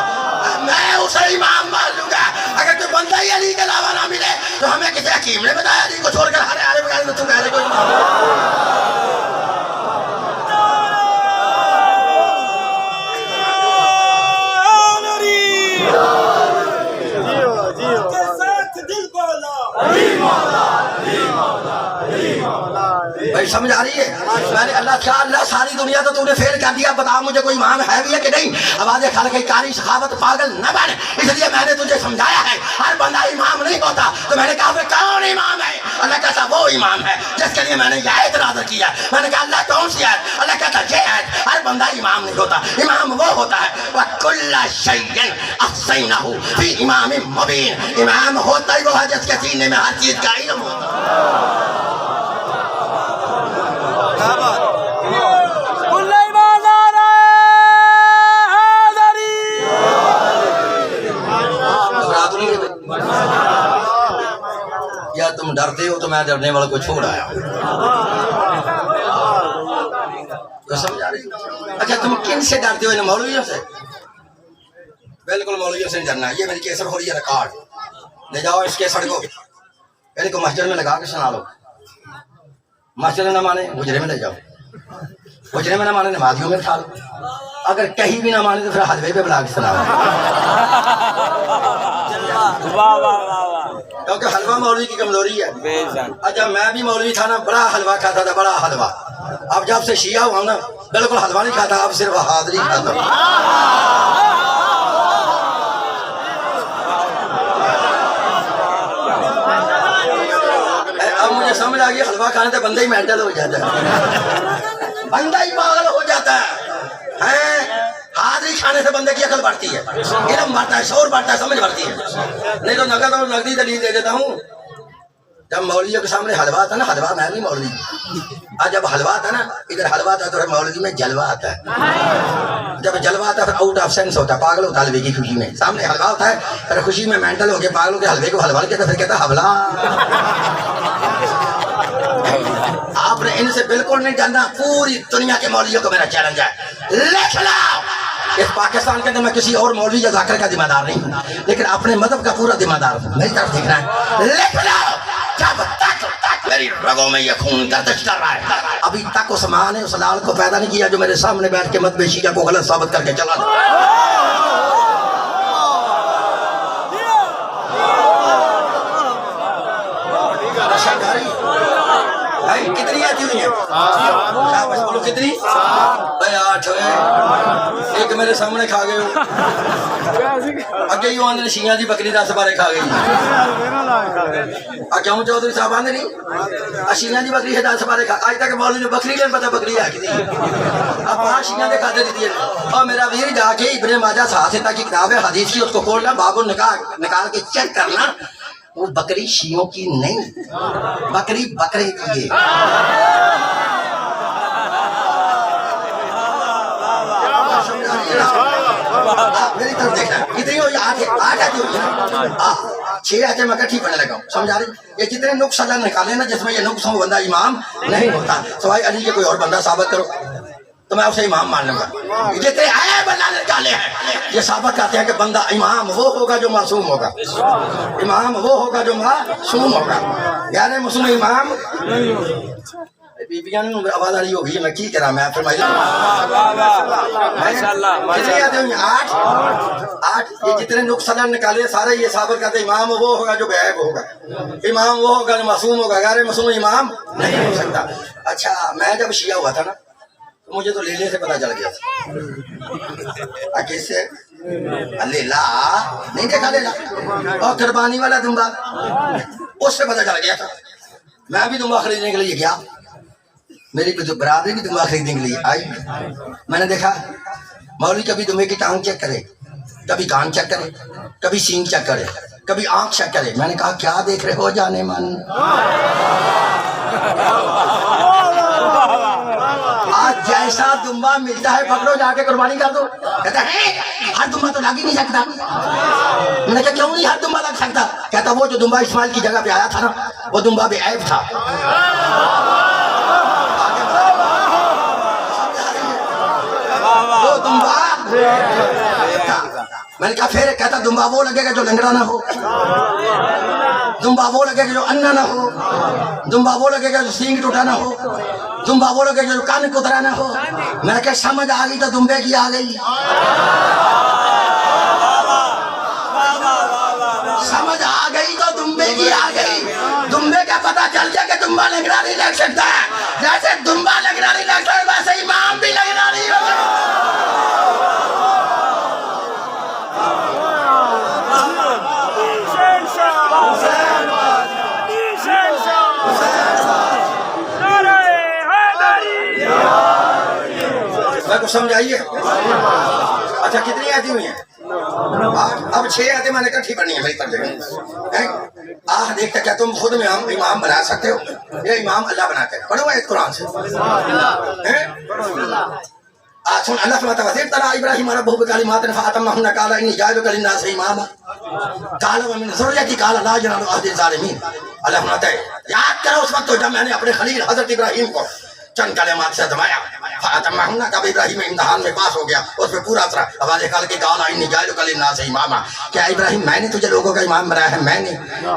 میں اسے امام مان لوں گا. اگر کوئی بندہ ہی علی کے علاوہ نہ ملے تو ہمیں کسی حکیم نے بتایا علی کو چھوڑ کر ہر بغیر میں تو کہہ رہے کوئی امام. بھائی سمجھ آ رہی ہے؟ میں نے اللہ کیا اللہ ساری دنیا تو نے فیل کر دیا, بتا مجھے کوئی امام ہے بھی ہے کہ نہیں. آواز خلق کاری سخاوت پاگل نہ بن, اس لیے میں نے تجھے سمجھایا ہے ہر بندہ امام نہیں ہوتا. تو میں نے کہا پھر کون امام ہے؟ اللہ کہتا وہ امام ہے جس کے لیے میں نے یہ اعتراض کیا. میں نے کہا اللہ کون سی ہے؟ اللہ کہتا یہ ہے. ہر بندہ امام نہیں ہوتا, امام وہ ہوتا ہے وَكُلَّ شَيْءٍ أَحْصَيْنَاهُ فِي إِمَامٍ مُبِينٍ. امام ہوتا ہی وہ ہے جس کے سینے میں ہر چیز کا علم ہوتا. یا تم ڈرتے ہو تو میں ڈرنے والا کو چھوڑ آیا ہوں. تو سمجھا رہی. اچھا تم کن سے ڈرتے ہو؟ ان مولویوں سے؟ بالکل مولویوں سے ڈرنا ہے. یہ میری کیسر ہو رہی ہے ریکارڈ, لے جاؤ اس کیسر کو, ان کو مسجد میں لگا کے سنا لو. مسجد میں نہ مانے حجرے میں لے جاؤ, حجرے میں نہ مانے نمازیوں میں اٹھا لو, اگر کہیں بھی نہ مانے تو پھر حلوے پہ بلا کے سنا لو. کیونکہ حلوہ مولوی کی کمزوری ہے. اچھا میں بھی مولوی تھا نا, بڑا حلوہ کھاتا تھا, بڑا حلوہ. اب جب سے شیعہ ہوا نا بالکل حلوہ نہیں کھاتا, اب صرف حاضری کھاتا ہوں. اب مجھے سمجھ آ گئی حلوہ کھانے سے بندہ ہی مینٹل ہو جاتا ہے, بندہ ہی پاگل ہو جاتا ہے. حاضری کھانے سے بندے کی عقل بڑھتی ہے, علم بڑھتا ہے, شعور بڑھتا ہے, سمجھ بڑھتی ہے. نہیں تو نقد اور نقدی دلیل دے دیتا ہوں. جب مولویوں کے سامنے حلوہ تھا نا, حلوہ میں نہیں مولوی, آج جب حلوہ تھا نا ادھر حلوہ تھا تو مولوی میں جلوہ آتا ہے. جب جلوہ آتا ہے پھر آؤٹ آف سینس ہوتا ہے, پاگل ہوتا ہے حلوے کی خوشی میں. سامنے حلوہ ہوتا ہے پھر خوشی میں مینٹل ہو کے پاگل ہو کے حلوے کو حلوہ کہتا ہے, پھر کہتا ہے حولا. آپ نے ان سے بالکل نہیں جاننا. پوری دنیا کے مولویوں کو میرا چیلنج ہے, لکھ لاؤ. اس پاکستان کے اندر میں کسی اور مولوی یا ذاکر کا ذمہ دار نہیں ہوں, لیکن اپنے مذہب کا پورا ذمہ دار ہوں. میری طرف دیکھنا ہے, لکھ لاؤ. جب تک میری رگوں میں یہ خون گردش کر رہا ہے, ابھی تک اس ماں نے اس لال کو پیدا نہیں کیا جو میرے سامنے بیٹھ کے مذہب شیعہ کو غلط ثابت کر کے چلا. کتنی آتی ہوئی ہیں؟ بولو کتنی؟ 8 ہوئے. ایک میرے سامنے کھا گئے ہو, اگے ہی آدھے شیعہ دی بکری 10 بارے کھا گئی. کیوں چودھری صاحب آدھے نہیں شیعہ دی بکری ہے 10 بارے کھا. آج تک مولوی نے بکری نہیں پتا بکری ہے کتنی. اب وہاں شیعہ دے کھاتے دیتی ہے. اور میرا ویر جا کے ابن ماجہ سہاستا کی کتاب ہے حدیث کی, اس کو کھولنا, باب النکاح نکال کے چیک کرنا. وہ بکری شیعوں کی نہیں, بکری بکرے کی ہے. میری طرف دیکھنا کتنی ہوئی, 8 آتی ہوئی ہے. 6 آتے میں کٹھی پڑھنے لگا ہوں, سمجھا رہی. یہ جتنے نقص اللہ نکالے نا جس میں یہ نقص ہوں بندہ امام نہیں ہوتا, سوائے علی کے کوئی اور بندہ ثابت کرو تو میں اسے امام مان لوں گا. جتنے عیب اللہ نے نکالے ہیں یہ ثابت کرتے ہیں کہ بندہ امام وہ ہوگا جو معصوم ہوگا, امام وہ ہوگا جو معصوم ہوگا. یعنی مسلم امام بیبیاں نے آواز آ رہی ہوگی, میں کی کرا میں فرمائی کتنی آتے ہوئی 8. یہ جتنے نقص اللہ نکالے سارے یہ ثابت کرتے امام وہ ہوگا جو بے عیب ہوگا, امام وہ ہوگا جو معصوم ہوگا, غیر معصوم امام نہیں ہو سکتا. اچھا میں جب شیعہ ہوا تھا نا مجھے تو لیلے سے پتا چل گیا تھا. کس سے؟ لیلا نہیں دیکھا, لیلا اور قربانی والا دمبا, اس سے پتا چل گیا تھا. میں بھی دمبا خریدنے کے لیے گیا, میری برادری بھی دمبا خریدنے کے لیے آئی. میں نے دیکھا مولوی کبھی دمبے کی ٹانگ چیک کرے, کبھی کان چیک کرے, کبھی سینگ چیک کرے, کبھی آنکھ چیک کرے. میں نے کہا کیا دیکھ رہے ہو جانے من, آج جیسا دمبا ملتا ہے پکڑو جا کے قربانی کر دو. کہتا ہے ہر دمبا تو لگ ہی نہیں سکتا. میں نے کہا کیوں نہیں ہر دمبا لگ سکتا؟ کہتا وہ جو دمبا اسماعیل کی جگہ پہ آیا تھا نا وہ دمبا بے عیب تھا. وہ دمبا میں نے کہا پھر, کہتا دمبا وہ لگے گا جو لنگڑا نہ ہو, دمبا وہ لگے گا جو انا نہ ہو, دمبا وہ لگے گا جو سینگ ٹوٹا نہ ہو, دمبا وہ لگے گا جو کان کترا نہ ہو. میں نے کہا سمجھ آ گئی تو دمبے کی آ گئی, سمجھ آ گئی تو دمبے کی آ گئی. دمبے کا پتہ چل جائے کہ دمبا لنگڑا نہیں لگ سکتا ہے, جیسے دمبا لگنا نہیں لگتا ویسے امام بھی لگنا نہیں ہوگا. میں کو سمجھائیے. اچھا کتنی آتی ہوئی ہیں؟ اب 6 آتے میں نے کٹھی پڑھنی ہے میری ترجمے. دیکھتے کیا تم خود میں امام بنا سکتے ہو؟ یہ امام اللہ بناتے ہیں. پڑھو ایک قرآن سے. سن اللہ فرماتا ہے وَإِذْ ابْتَلَىٰ إِبْرَاهِيمَ رَبُّهُ بِكَلِمَاتٍ فَأَتَمَّهُنَّ قَالَ إِنِّي جَاعِلُكَ لِلنَّاسِ إِمَامًا قَالَ وَمِنْ ذُرِّيَّتِي قَالَ لَا يَنَالُ عَهْدِي الظَّالِمِينَ. اللہ فرماتا ہے یاد کرو اس وقت جب میں نے اپنے خلیل حضرت ابراہیم کو چند کلمات سے آزمایا. فَأَتَمَّهُنَّ جب ابراہیم امتحان میں پاس ہو گیا اس پہ پورا اترا. آواز نکال کے قَالَ إِنِّي جَاعِلُكَ لِلنَّاسِ إِمَامًا. کیا ابراہیم میں نے تجھے لوگوں کا امام بنایا ہے؟ میں نے.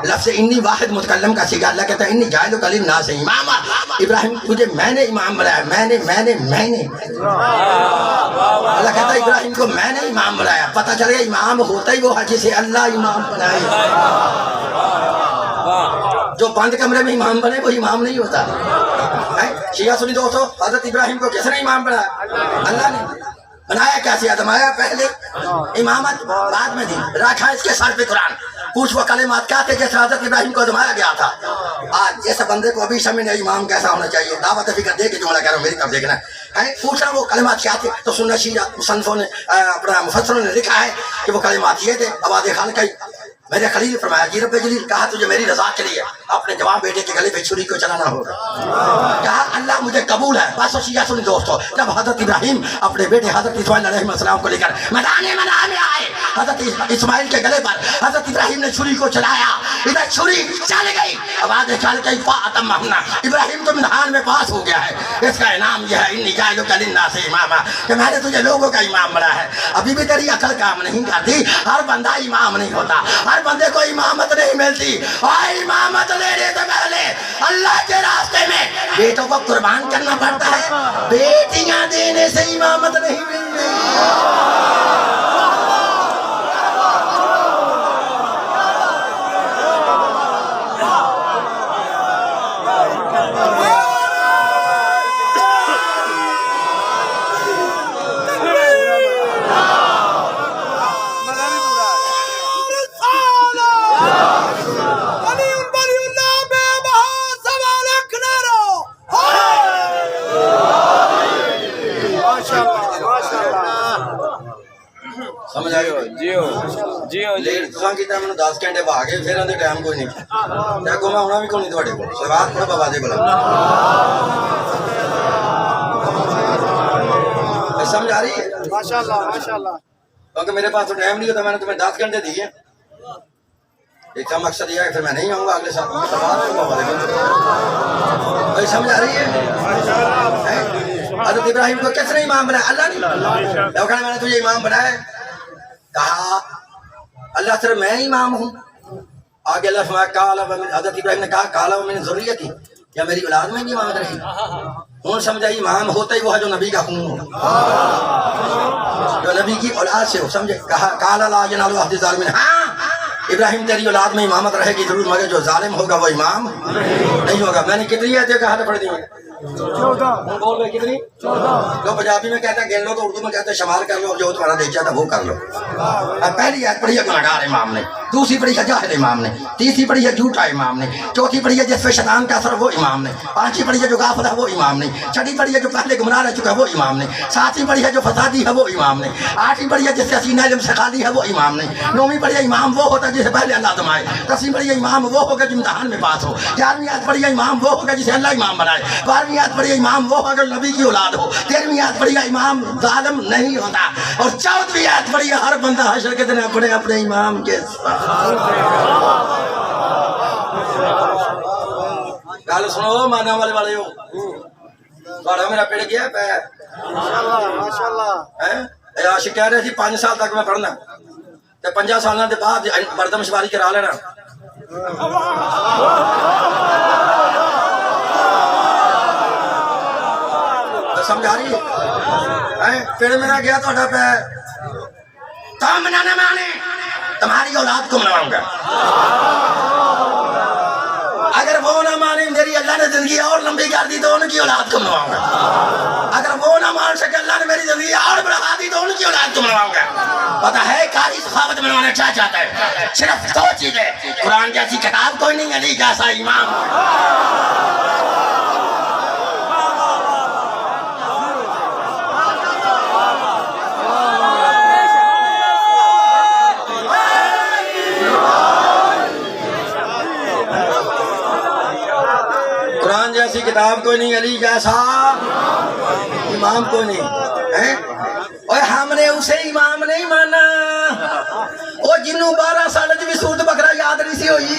لفظ انی واحد متکلم کا صیغہ. اللہ کہتا ہے إِنِّي جَاعِلُكَ لِلنَّاسِ إِمَامًا. ابراہیم تجھے میں نے امام بنایا ہے. میں نے اللہ کہتا ہے ابراہیم کو میں نے امام بنایا. پتہ چل گیا امام ہوتا ہی وہ ہے جسے اللہ امام بنائے. جو بند کمرے میں امام بنے وہ امام نہیں ہوتا. شیعہ سنی دوستو حضرت ابراہیم کو کس نے امام بنایا؟ اللہ نے. بنایا کیسے؟ آزمایا پہلے, امامت بعد میں دی. رکھا اس کے سر پہ قرآن. پوچھ وہ کلمات کیا تھے جیسے حضرت ابراہیم کو آزمایا گیا تھا. آج جیسے بندے کو ابھی سمجھ نہیں امام کیسا ہونا چاہیے. دعوت فکر دے کے جو میں کہہ رہا ہوں میری طرف دیکھنا ہے. پوچھ رہا وہ کلمات کیا تھے تو سننا شیعہ مصنفوں نے اپنا مفسروں نے لکھا ہے کہ وہ کلمات یہ تھے. آواز خالقی میرے خلیل فرمایا جی رب جلیل کہا تجھے میری رضا کے لیے اپنے جوان بیٹے کے گلے پہ چھری کو چلانا ہوگا. کہا اللہ مجھے قبول ہے. بس شیعہ سنی دوستو جب حضرت ابراہیم اپنے بیٹے حضرت اسماعیل علیہ السلام کو لے کر میدان منع میں آئے حضرت اسماعیل کے گلے پر حضرت ابراہیم نے چھری کو چلایا. ادھر چھری چل گئی. آواز چل گئی فاتمہنا. ابراہیم تو امتحان میں پاس ہو گیا ہے. اس کا انعام یہ ہے انی جاعلک للناس اماما کہ میں نے تجھے لوگوں کا امام بنا ہے. ابھی بھی تیری عقل کام نہیں کرتی. ہر بندہ امام نہیں ہوتا. ہر بندے کو امامت نہیں ملتی. اور امامت لینے سے پہلے اللہ کے راستے میں بیٹوں کو قربان کرنا پڑتا ہے. بیٹیاں دینے سے امامت نہیں ملتی. سمجھ آئی جیو لیٹ تساں کی ٹائم 10 گھنٹے بھا گئے پھر اندر ٹائم کوئی نہیں. دیکھو میں ہونا بھی کوئی نہیں تواڈے کول. سلوات پڑھو بابا دے کول. سمجھ آ رہی ہے؟ ماشاءاللہ. کیونکہ میرے پاس تو ٹائم نہیں ہوتا. میں نے تمہیں 10 گھنٹے دیے. ایک کا مقصد یہ ہے کہ پھر میں نہیں آؤں گا اگلے سال. سلوات پڑھو بابا دے کول. سمجھ آ رہی ہے؟ حضرت ابراہیم کو کس نے امام بنایا؟ اللہ نے. لوگ کہا میں نے تجھے امام بنایا ہے. کہا اللہ صرف میں امام ہوں. آگے اللہ فرمایا حضرت ابراہیم نے کہا کالا ومن ذریتی یا میری اولاد میں بھی امامت رہی. ہوں سمجھائی امام ہوتا ہی وہ ہے جو نبی کا خون ہو, جو نبی کی اولاد سے ہو. سمجھے؟ کہا کالا لا ینال عہد الظالمین. ہاں ابراہیم تیری اولاد میں امامت رہے گی ضرور, مگر جو ظالم ہوگا وہ امام نہیں ہوگا. میں نے کتنی آیتیں کہا تھا پڑھ دی ہیں؟ 14. بول رہے کتنی؟ 14. جو پنجابی میں کہتے ہیں گن لو تو اردو میں کہتے ہیں شمار کر لو, جو تمہارا دیکھ جاتا وہ کر لو. پہلی آیت پڑھی ہے گناہگار امام نے, دوسری پڑھی ہے جاہل امام نے, تیسری پڑھی ہے جھوٹا امام نے, چوتھی پڑھی ہے جس پہ شیطان کا اثر وہ امام نے, پانچویں پڑھی ہے جو غافل ہے وہ امام نے, چھٹی پڑھی ہے جو پہلے گمراہ رہ چکا ہے وہ امام نے, ساتویں پڑھی ہے جو فسادی ہے وہ امام نے, آٹھویں پڑھی ہے جس سے سینہ علم سے خالی ہے وہ امام نے, نویں پڑھی ہے امام وہ ہوتا ہے جسے پہلے اللہ آزمائے, 10ویں پڑھی ہے امام وہ ہوگا جو امتحان میں پاس ہو, 11ویں آیت پڑھی ہے امام وہ ہوگا جسے اللہ امام بنائے, 12ویں آیت پڑھی ہے امام وہ اگر نبی کی اولاد ہو, 13ویں آیت پڑھی ہے امام ظالم نہیں ہوتا, اور 14ویں آیت پڑھی ہے ہر بندہ حشر کے دن اپنے اپنے امام کے ساتھ. گل سنو مانا والے والے ہو, بڑا میرا پیڑ گیا پہ عاشق کہہ رہے تھی 5 سال تک میں پڑھنا, 5 سالوں کے بعد مردم شماری کرا لینا. سمجھا رہی ہے؟ پھر میرا گیا تو پہ تو منانا مانے تمہاری اولاد کو منواؤں گا. اگر وہ نہ مانے میری اللہ نے زندگی اور لمبی کر دی تو ان کی اولاد کو منواؤں گا. اگر وہ نہ مان سکے اللہ نے میری زندگی اور بڑھا دی تو ان کی اولاد کو منواؤں گا. پتہ ہے قاری سخاوت منوانا کیا چاہتا ہے؟ صرف دو چیزیں. قرآن جیسی کتاب کوئی نہیں, علی جیسا امام. قرآن جیسی کتاب کوئی نہیں, علی جیسا امام کوئی نہیں. اور ہم نے اسے امام نہیں مانا وہ جنوں 12 سال بھی سورت بکرا یاد نہیں سی ہوئی.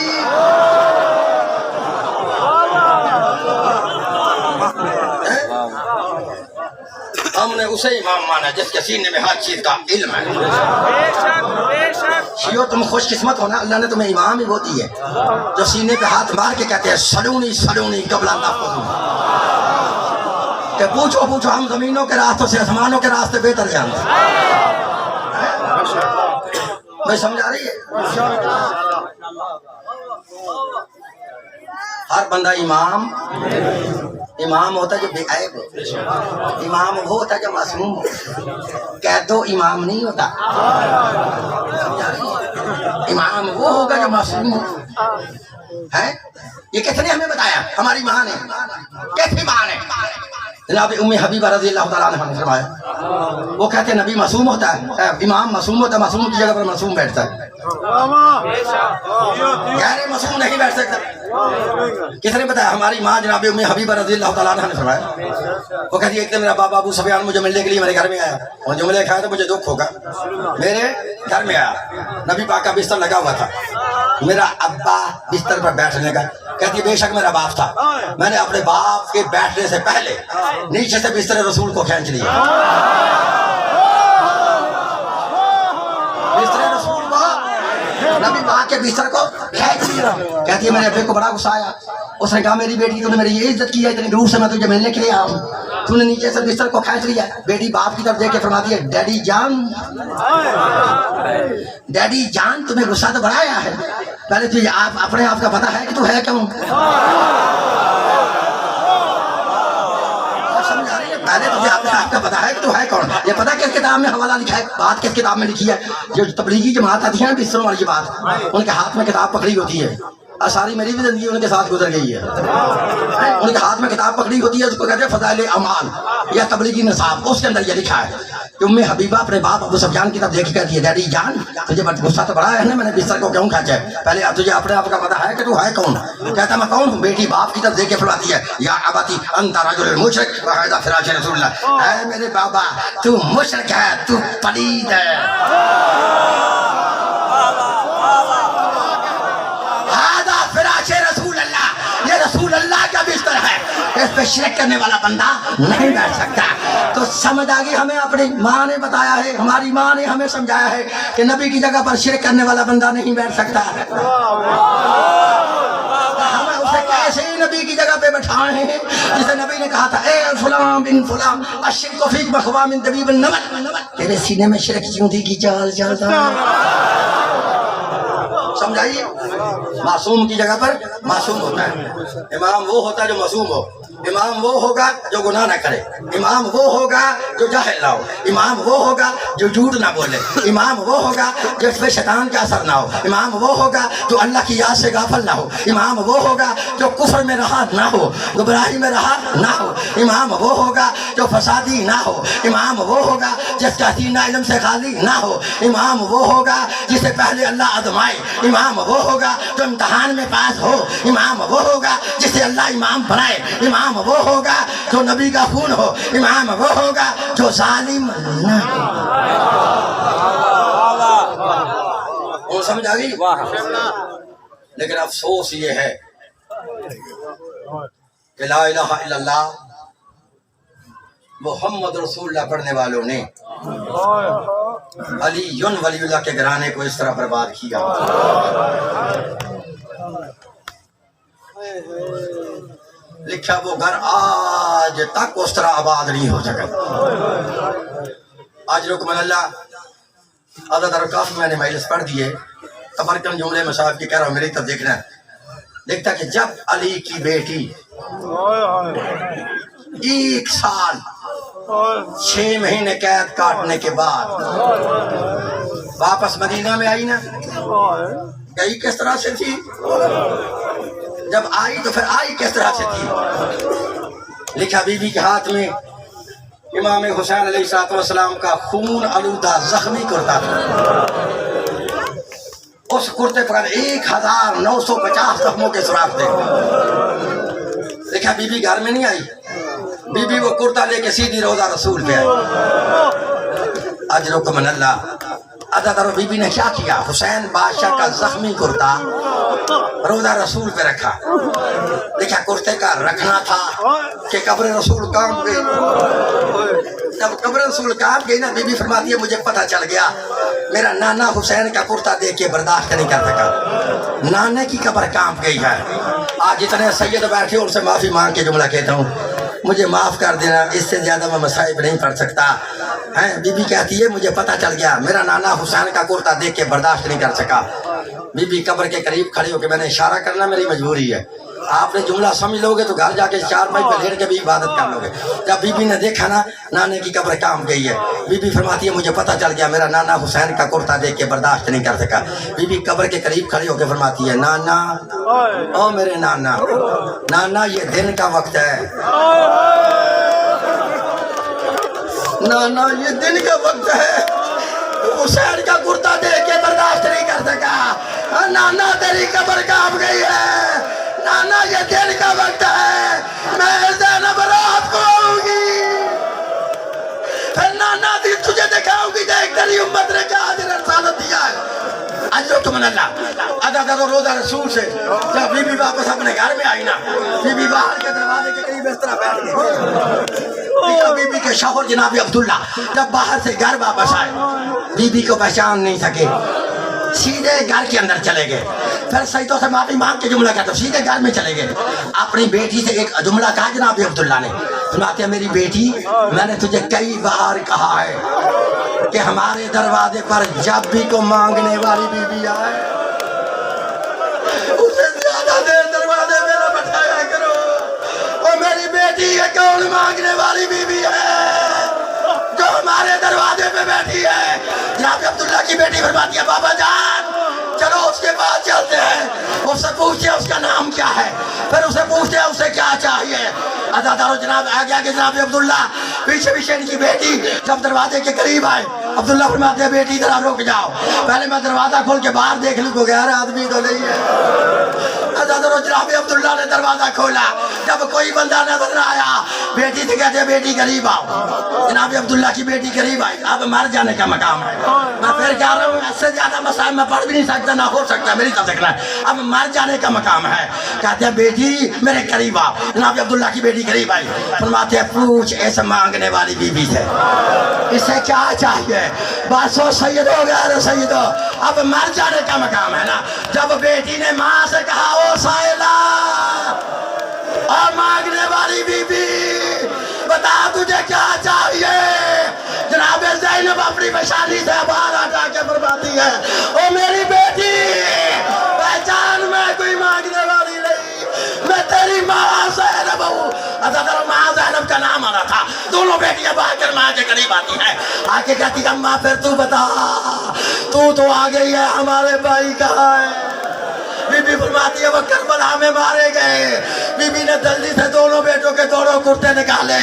ہم نے اسے امام مانا جس کے سینے میں ہر چیز کا علم ہے. شیعو تم خوش قسمت ہونا, اللہ نے تمہیں امام ہی وہ دی ہے جو سینے پہ ہاتھ مار کے کہتے ہیں سلونی سلونی قبل ان تأخذوا. کہ پوچھو پوچھو, ہم زمینوں کے راستوں سے آسمانوں کے راستے بہتر جانتے ہیں. میں سمجھا رہی ہے؟ ہر بندہ امام ہوتا ہے جو بے عیب ہو. امام وہ ہوتا ہے جو معصوم ہو. کہہ دو امام نہیں ہوتا. امام وہ ہوگا جو معصوم ہو. ہے یہ کس نے ہمیں بتایا؟ ہماری ماں نے. کیسی ماں نے؟ جناب ام حبیبہ رضی اللہ تعالیٰ عنہ نے فرمایا, وہ کہتے ہیں نبی معصوم ہوتا ہے, امام معصوم ہوتا ہے, معصوم کی جگہ پر معصوم بیٹھتا ہے. غیر معصوم نہیں بیٹھ سکتا. کس نے بتایا؟ ہماری ماں جناب ام حبیبہ رضی اللہ تعالیٰ عنہ نے فرمایا, وہ کہتی ہے ایک دن میرا بابا ابو سفیان مجھے ملنے کے لیے میرے گھر میں آیا, اور جو مجھے کھایا تو مجھے دکھ ہوگا. میرے گھر میں آیا, نبی پاک کا بستر لگا ہوا تھا, میرا ابا بستر پر بیٹھنے کا. کہتی ہے بے شک میرا باپ تھا, میں نے اپنے باپ کے بیٹھنے سے پہلے نیچے سے بستر رسول کو کھینچ لیا. بستر رسول کو, نبی پاک کے بستر کو کھینچ لیا. کہتی ہے میرے ابے کو بڑا غصہ آیا. اس نے کہا میری بیٹی تو نے میری یہ عزت کی ہے, اتنی دور سے میں تجھے ملنے کے لیے آیا ہوں, تو نے نیچے سے بستر کو کھینچ لیا. بیٹی باپ کی طرف دیکھ کے فرماتی ہے ڈیڈی جان, ڈیڈی جان تمہیں غصہ تو بڑا آیا ہے, پہلے تجھے اپنے آپ کا پتہ ہے کہ تو ہے کیوں؟ سمجھا رہی ہے؟ پہلے تجھے اپنے آپ کا پتہ ہے کہ تو ہے کون. یہ پتہ کس کتاب میں حوالہ لکھا ہے, بات کس کتاب میں لکھی ہے؟ جو تبلیغی جماعت آتی ہے نا بستروں والی بات, ان کے ہاتھ میں کتاب پکڑی ہوتی ہے. ساری میری بھی زندگی ان کے ساتھ گزر گئی ہے. ان کے ہاتھ میں کتاب پکڑی ہوتی ہے, اس کو کہتے ہیں فضائل اعمال یا تبلیغی نصاب. اس کے اندر یہ لکھا ہے کہ ام حبیبہ اپنے باپ ابو سفیان کی طرف دیکھ کے کہتی ہے ڈیڈی جان تجھے غصہ تو بڑا ہے نا, میں نے بستر کو کیوں کھینچا ہے؟ پہلے تجھے اپنے آپ کا پتہ ہے کہ تو ہے کون؟ کہتا میں کون ہوں. بیٹی باپ کی طرف دیکھ کے فرماتی ہے یا اباتی انت رجل مشرک وہذا فراش رسول اللہ. اے میرے بابا تو مشرک ہے, تو پلید ہے. رسول اللہ کا بستر ہے, اس پہ شرک کرنے والا بندہ نہیں بیٹھ سکتا. تو سمجھ آ گئی ہمیں, اپنی ماں نے بتایا ہے, ہماری ماں نے ہمیں سمجھایا ہے کہ نبی کی جگہ پر شرک کرنے والا بندہ نہیں بیٹھ سکتا. ہمیں اسے کیسے ہی نبی کی جگہ پہ بٹھائے ہیں جسے نبی نے کہا تھا اے فلاں بن فلاں الشرک فیک بخوا من دبیب النمل, تیرے سینے میں شرک چونٹی کی چال چلتا. سمجھائیے, معصوم کی جگہ پر معصوم ہوتا ہے. امام وہ ہوتا ہے جو معصوم ہو. امام وہ ہوگا جو گناہ نہ کرے. امام وہ ہوگا جو جاہل نہ ہو. امام وہ ہوگا جو جھوٹ نہ بولے. امام وہ ہوگا جو اس پہ شیطان کا اثر نہ ہو. امام وہ ہوگا جو اللہ کی یاد سے غافل نہ ہو. امام وہ ہوگا جو کفر میں رہا نہ ہو, گمراہی میں رہا نہ ہو. امام وہ ہوگا جو فسادی نہ ہو. امام وہ ہوگا جس کا سینہ علم سے خالی نہ ہو. امام وہ ہوگا جسے پہلے اللہ آزمائے. امام وہ ہوگا جو امتحان میں پاس ہو. امام وہ ہوگا جسے اللہ امام بنائے. امام وہ ہوگا جو نبی کا خون ہو. امام وہ ہوگا جو ظالم نہ ہو. سمجھ آ گئی؟ لیکن افسوس یہ ہے کہ لا الہ الا اللہ محمد رسول اللہ پڑھنے والوں نے علی ولی اللہ کے گھرانے کو اس طرح برباد کیا. لکھا وہ گھر آج تک اس طرح آباد نہیں ہو سکا. آج رکمن اللہ عدد اور کافی میں نے مجلس پڑھ دیے, تبرکن جملے مصاحب کی کہہ رہا ہوں, میری طرف دیکھنا. دیکھتا کہ جب علی کی بیٹی 1 سال 6 مہینے قید کاٹنے کے بعد واپس مدینہ میں آئی نا. گئی کس طرح سے تھی؟ جب آئی تو پھر آئی کس طرح سے تھی؟ لکھا بی بی کے ہاتھ میں امام حسین علیہ السلام کا خون آلودہ زخمی کرتا تھا. اس کرتے پر 1950 زخموں کے سراغ تھے. دیکھا بی بی گھر میں نہیں آئی، بی بی وہ کرتا لے کے سیدھی روضہ رسول پہ آئی. اجرکم من اللہ. عزادارو بی بی نے کیا کیا؟ حسین بادشاہ کا زخمی کرتا روضہ رسول پہ رکھا. دیکھا کرتے کا رکھنا تھا کہ قبر رسول کام گئی. جب قبر رسول کام گئی نا، بی بی فرماتی ہے مجھے پتہ چل گیا میرا نانا حسین کا کرتا دیکھ کے برداشت نہیں کر سکا. نانے کی قبر کام گئی ہے. آج جتنے سید بیٹھے ان سے معافی مانگ کے جملہ کہتا ہوں، مجھے معاف کر دینا، اس سے زیادہ میں مصائب نہیں پڑھ سکتا. بی بی کہتی ہے مجھے پتہ چل گیا میرا نانا حسین کا کرتا دیکھ کے برداشت نہیں کر سکا. بی بی قبر کے قریب کھڑی ہو کے میں نے اشارہ کرنا میری مجبوری ہے. آپ نے جملہ سمجھ لو گے تو گھر جا کے 4 پائی پہ لیٹ کے بھی عبادت کر لو گے. جب بی بی نے دیکھا نا نانے کی قبر کام گئی ہے، بی بی فرماتی ہے مجھے پتہ چل گیا میرا نانا حسین کا کرتا دیکھ کے برداشت نہیں کر سکا. بی بی قبر کے قریب کھڑی ہو کے فرماتی ہے نانا، او میرے نانا، نانا یہ دن کا وقت ہے، نانا یہ دن کا وقت ہے. حسین کا کرتا دیکھ کے برداشت نہیں کر سکا. نانا تیری قبر کام گئی ہے، نانا یہ دن کا وقت ہے، میں زینب رات کو آؤں گی، پھر نانا دی تجھے دکھاؤں گی، دیکھ تیری امت نے کیا دن رسالت دیا ہے. اجرکم من اللہ. عزادارو روضہ رسول سے جب بی بی واپس اپنے گھر میں آئی نا، بی بی باہر کے دروازے کے قریب اس طرح بیٹھ گئی. بی بی کے شوہر جناب عبداللہ جب باہر سے گھر واپس آئے، بی بی کو پہچان نہیں سکے، سیدھے گھر کے اندر چلے گئے. پھر سیدوں سے معافی مانگ کے جملہ کہتا سیدھے گھر میں چلے گئے. اپنی بیٹی سے ایک جملہ کہا جناب عبداللہ نے، سناتے ہیں میری بیٹی میں نے تجھے کئی بار کہا ہے کہ ہمارے دروازے پر جب بھی کو مانگنے والی بی بی آئے اسے زیادہ دیر دروازے میں نہ بٹھایا کرو. اور میری بیٹی یہ کون مانگنے والی بی بی ہے جو ہمارے دروازے پہ بیٹھی ہے؟ جناب عبداللہ کی بیٹی فرماتی ہے بابا جان چلو اس کے بعد چلتے ہیں، اس سے پوچھتے ہیں اس کا نام کیا ہے، پھر اسے پوچھتے ہیں اسے کیا چاہیے. عزادارو جناب آگے آگے جناب عبداللہ پیچھے پیچھے ان کی بیٹی جب دروازے کے قریب آئے، عبداللہ فرماتے ہیں بیٹی ذرا رک جاؤ، پہلے میں دروازہ کھول کے باہر دیکھ لوں کوئی غیر آدمی تو نہیں ہے. عزادارو جناب عبداللہ نے دروازہ کھولا، جب کوئی بندہ نظر نہ آیا بیٹی سے کہتے ہیں بیٹی قریب آؤ. جناب عبداللہ کی بیٹی قریب آئی. اب مر جانے کا مقام ہے، میں پھر کہہ رہا ہوں اس سے زیادہ مسائل میں پڑھ بھی نہیں سکتا، نہ ہو سکتا میری طرف دیکھنا. اب مر جانے کا مقام ہے. کہتے ہیں بیٹی میرے قریب آؤ. جناب عبداللہ کی بیٹی قریب آئی. فرماتے ہیں پوچھ ایسے مانگنے والی بی بی سے اسے کیا چاہیے. بس وہ سید ہو گیا رے سید ہو. اب مر جانے کا مقام ہے نا. جب بیٹی نے ماں سے کہا او سائلہ اور مانگنے والی بی بی بتا تجھے کیا چاہیے، جناب زینب اپنی پیشانی سے باہر ہٹا کے فرماتی ہے او میری بیٹی پہچان میں کوئی مانگنے والی نہیں، میں تیری ماں زینب ہوں. عزادارو ماں زینب کا نام آ رہا تھا. دونوں بیٹیاں باہر کر ماں کے قریب آتی ہیں، آ کے کہتی اماں پھر تو بتا تو آ گئی ہے، ہمارے بھائی کہاں ہے؟ بی بی فرماتی ہے وہ کربلا میں مارے گئے. بی بی نے جلدی سے دونوں بیٹوں کے دونوں کرتے نکالے،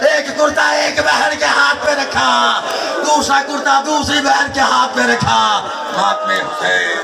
ایک کرتا ایک بہن کے ہاتھ پہ رکھا، دوسرا کرتا دوسری بہن کے ہاتھ پہ رکھا، ہاتھ میں حسین.